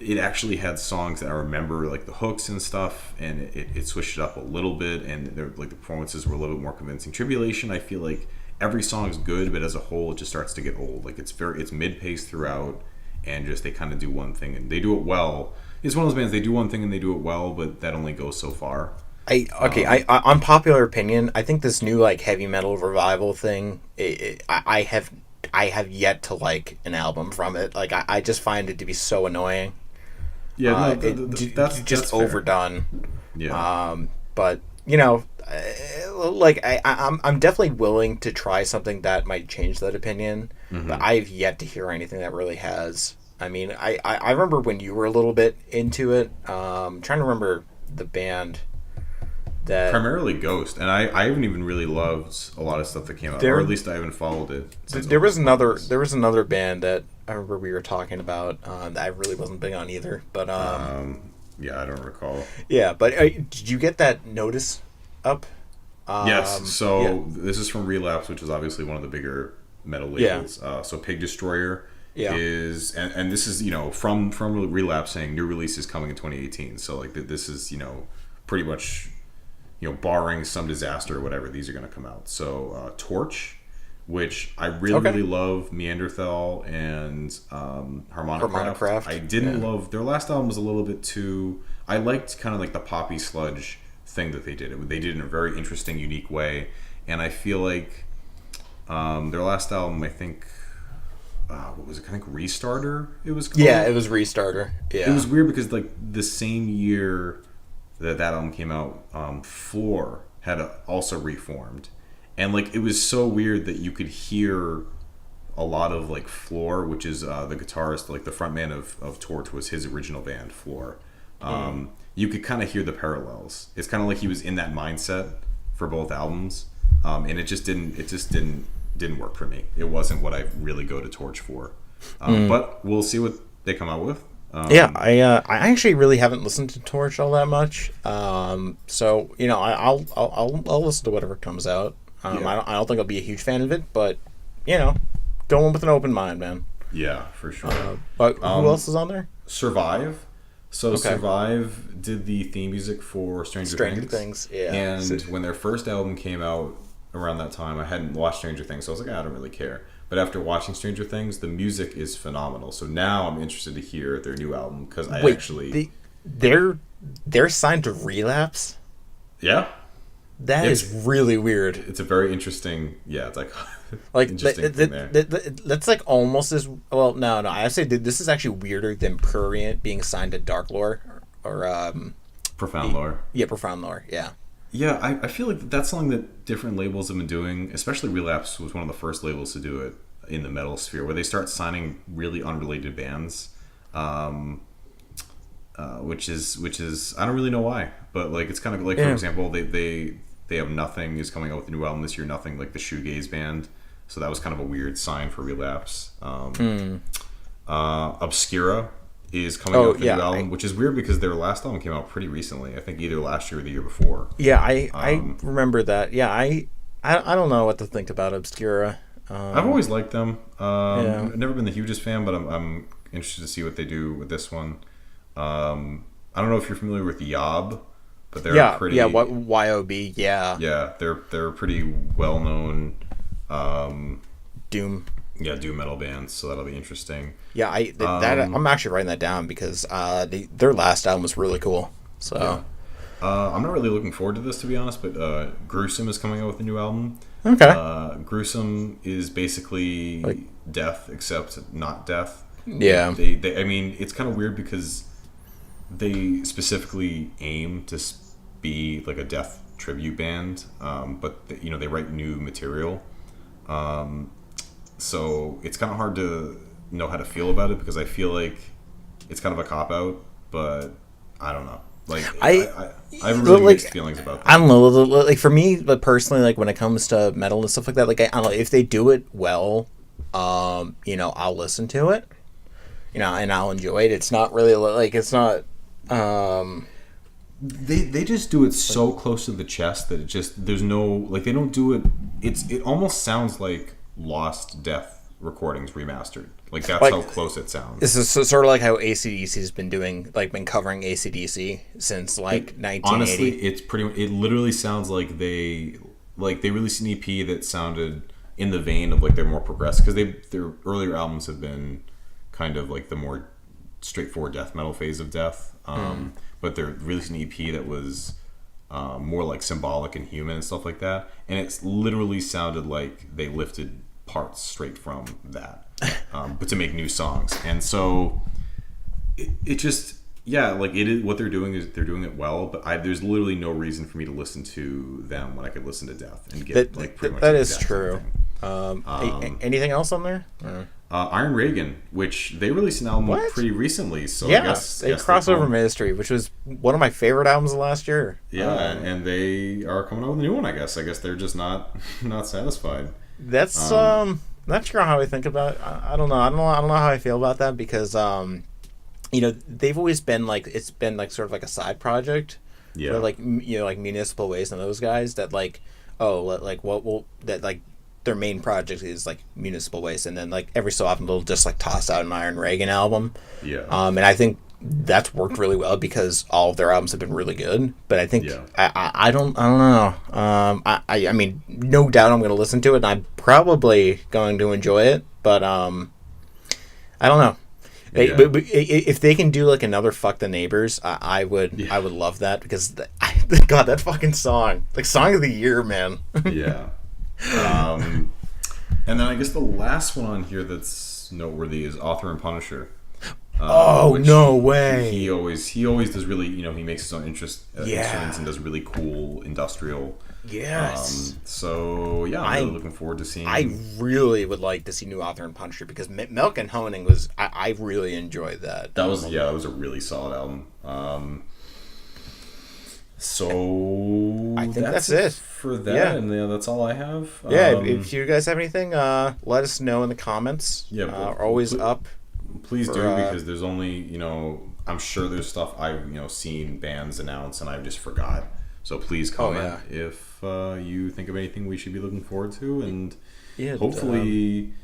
it actually had songs that I remember, like the hooks and stuff, and it switched it up a little bit, and like the performances were a little bit more convincing. Tribulation, I feel like every song is good, but as a whole, it just starts to get old. Like it's mid-paced throughout, and just they kind of do one thing and they do it well. It's one of those bands, they do one thing and they do it well, but that only goes so far. Unpopular opinion, I think this new like heavy metal revival thing, I have yet to like an album from it. Like I just find it to be so annoying. Yeah, that's just overdone. Yeah. But you know, like I'm definitely willing to try something that might change that opinion. Mm-hmm. But I've yet to hear anything that really has. I mean, I remember when you were a little bit into it. I'm trying to remember the band. That primarily Ghost, and I haven't even really loved a lot of stuff that came out, or at least I haven't followed it. There was another band that I remember we were talking about that I really wasn't big on either. But yeah, I don't recall. Yeah, but did you get that notice up? Yes. So this is from Relapse, which is obviously one of the bigger metal labels. Yeah. So Pig Destroyer is, and this is from Relapse saying new release is coming in 2018. So like this is pretty much. Barring some disaster or whatever, these are going to come out. So, Torch, which I really love, Neanderthal and Harmonicraft. I didn't love their last album was a little bit too. I liked kind of like the poppy sludge thing that they did. They did it in a very interesting, unique way, and I feel like their last album, I think. What was it? I think Restarter. It was called. Yeah, it was Restarter. Yeah, it was weird because like the same year. That album came out, Floor had also reformed, and like it was so weird that you could hear a lot of like Floor, which is the guitarist, like the frontman of Torch was his original band, Floor. You could kind of hear the parallels. It's kind of like he was in that mindset for both albums, and it just didn't work for me. It wasn't what I really go to Torch for, but we'll see what they come out with. I actually really haven't listened to Torch all that much. So I'll listen to whatever comes out. I don't think I'll be a huge fan of it, but go in with an open mind, man. Yeah, for sure. But who else is on there? Survive. So Survive did the theme music for Stranger Things. Yeah. And when their first album came out around that time, I hadn't watched Stranger Things, so I was like, I don't really care. But after watching Stranger Things, the music is phenomenal. So now I'm interested to hear their new album because they're signed to Relapse. Yeah, that is really weird. It's a very interesting. Yeah, it's like interesting thing there. That's like almost as well. No, I say this is actually weirder than Prurient being signed to Dark Lore or Profound Lore. Yeah, Profound Lore. Yeah. Yeah, I feel like that's something that different labels have been doing, especially Relapse was one of the first labels to do it in the metal sphere, where they start signing really unrelated bands, which is I don't really know why, but like it's kind of like for example they have Nothing is coming out with a new album this year, Nothing, like the shoegaze band, so that was kind of a weird sign for Relapse. Obscura is coming out with a new album, which is weird because their last album came out pretty recently. I think either last year or the year before. Yeah, I remember that. Yeah, I don't know what to think about Obscura. I've always liked them. I've never been the hugest fan, but I'm interested to see what they do with this one. I don't know if you're familiar with Yob, but they're pretty YOB. Yeah, they're pretty well known. Doom. Yeah, doom metal bands, so that'll be interesting. Yeah, I'm actually writing that down because their last album was really cool. So, I'm not really looking forward to this, to be honest. But Gruesome is coming out with a new album. Okay. Gruesome is basically like death, except not death. Yeah. They I mean, it's kind of weird because they specifically aim to be like a death tribute band, but they write new material. So it's kind of hard to know how to feel about it because I feel like it's kind of a cop-out, but I don't know. Like I have really mixed feelings about that. I don't know. Like for me, but personally, like when it comes to metal and stuff like that, like I don't know if they do it well, I'll listen to it, and I'll enjoy it. It's not really like it's not. They just do it so close to the chest that it just there's no like they don't do it. It almost sounds like Lost Death recordings remastered. Like that's how close it sounds. This is sort of like how AC/DC has been doing, like been covering AC/DC since 1980. Honestly, it literally sounds like they released an EP that sounded in the vein of like they're more progressive because their earlier albums have been kind of like the more straightforward death metal phase of death. But they're releasing an EP that was more like symbolic and human and stuff like that. And it literally sounded like they lifted parts straight from that, but to make new songs. And so it just, yeah, like it is what they're doing is they're doing it well. But there's literally no reason for me to listen to them when I could listen to Death and get pretty much that is true. Anything else on there? Iron Reagan, which they released an album pretty recently, so yeah, I guess Crossover Ministry, which was one of my favorite albums of last year. Yeah, and they are coming out with a new one. I guess they're just not satisfied. That's not sure how I think about it. I don't know. I don't know how I feel about that because they've always been like it's been like sort of like a side project. Yeah. For like like Municipal Waste and those guys that like their main project is like Municipal Waste, and then like every so often they'll just like toss out an Iron Reagan album. Yeah. And I think that's worked really well because all of their albums have been really good. But I think I don't know. I mean, no doubt I'm going to listen to it, and I'm probably going to enjoy it. But I don't know. Yeah. But if they can do like another Fuck the Neighbors, I would love that because God, that fucking song, like song of the year, man. Yeah. And then I guess the last one on here that's noteworthy is Author and Punisher. No way! He always does really, he makes his own instruments and does really cool industrial. Yes. So yeah, I'm really looking forward to seeing. I really would like to see new Author and Punisher because Milk and Honing was. I really enjoyed that. That was a really solid album. So I think that's it for that, and that's all I have. Yeah, if you guys have anything, let us know in the comments. Yeah, we're always up. Please do because there's only I'm sure there's stuff I've seen bands announce and I just forgot. So please comment if you think of anything we should be looking forward to, and hopefully.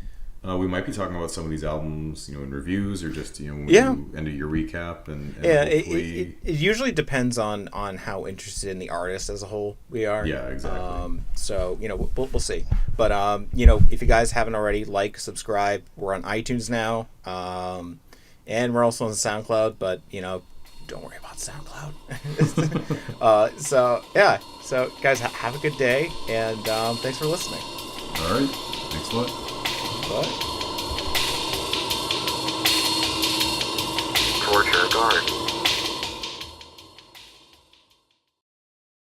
We might be talking about some of these albums, in reviews or just, when we end of your recap. And it usually depends on how interested in the artist as a whole we are. Yeah, exactly. So, we'll see. But, if you guys haven't already, subscribe. We're on iTunes now. And we're also on SoundCloud, but, don't worry about SoundCloud. So, guys, have a good day, and thanks for listening. All right. Thanks a lot. What? Torture guard.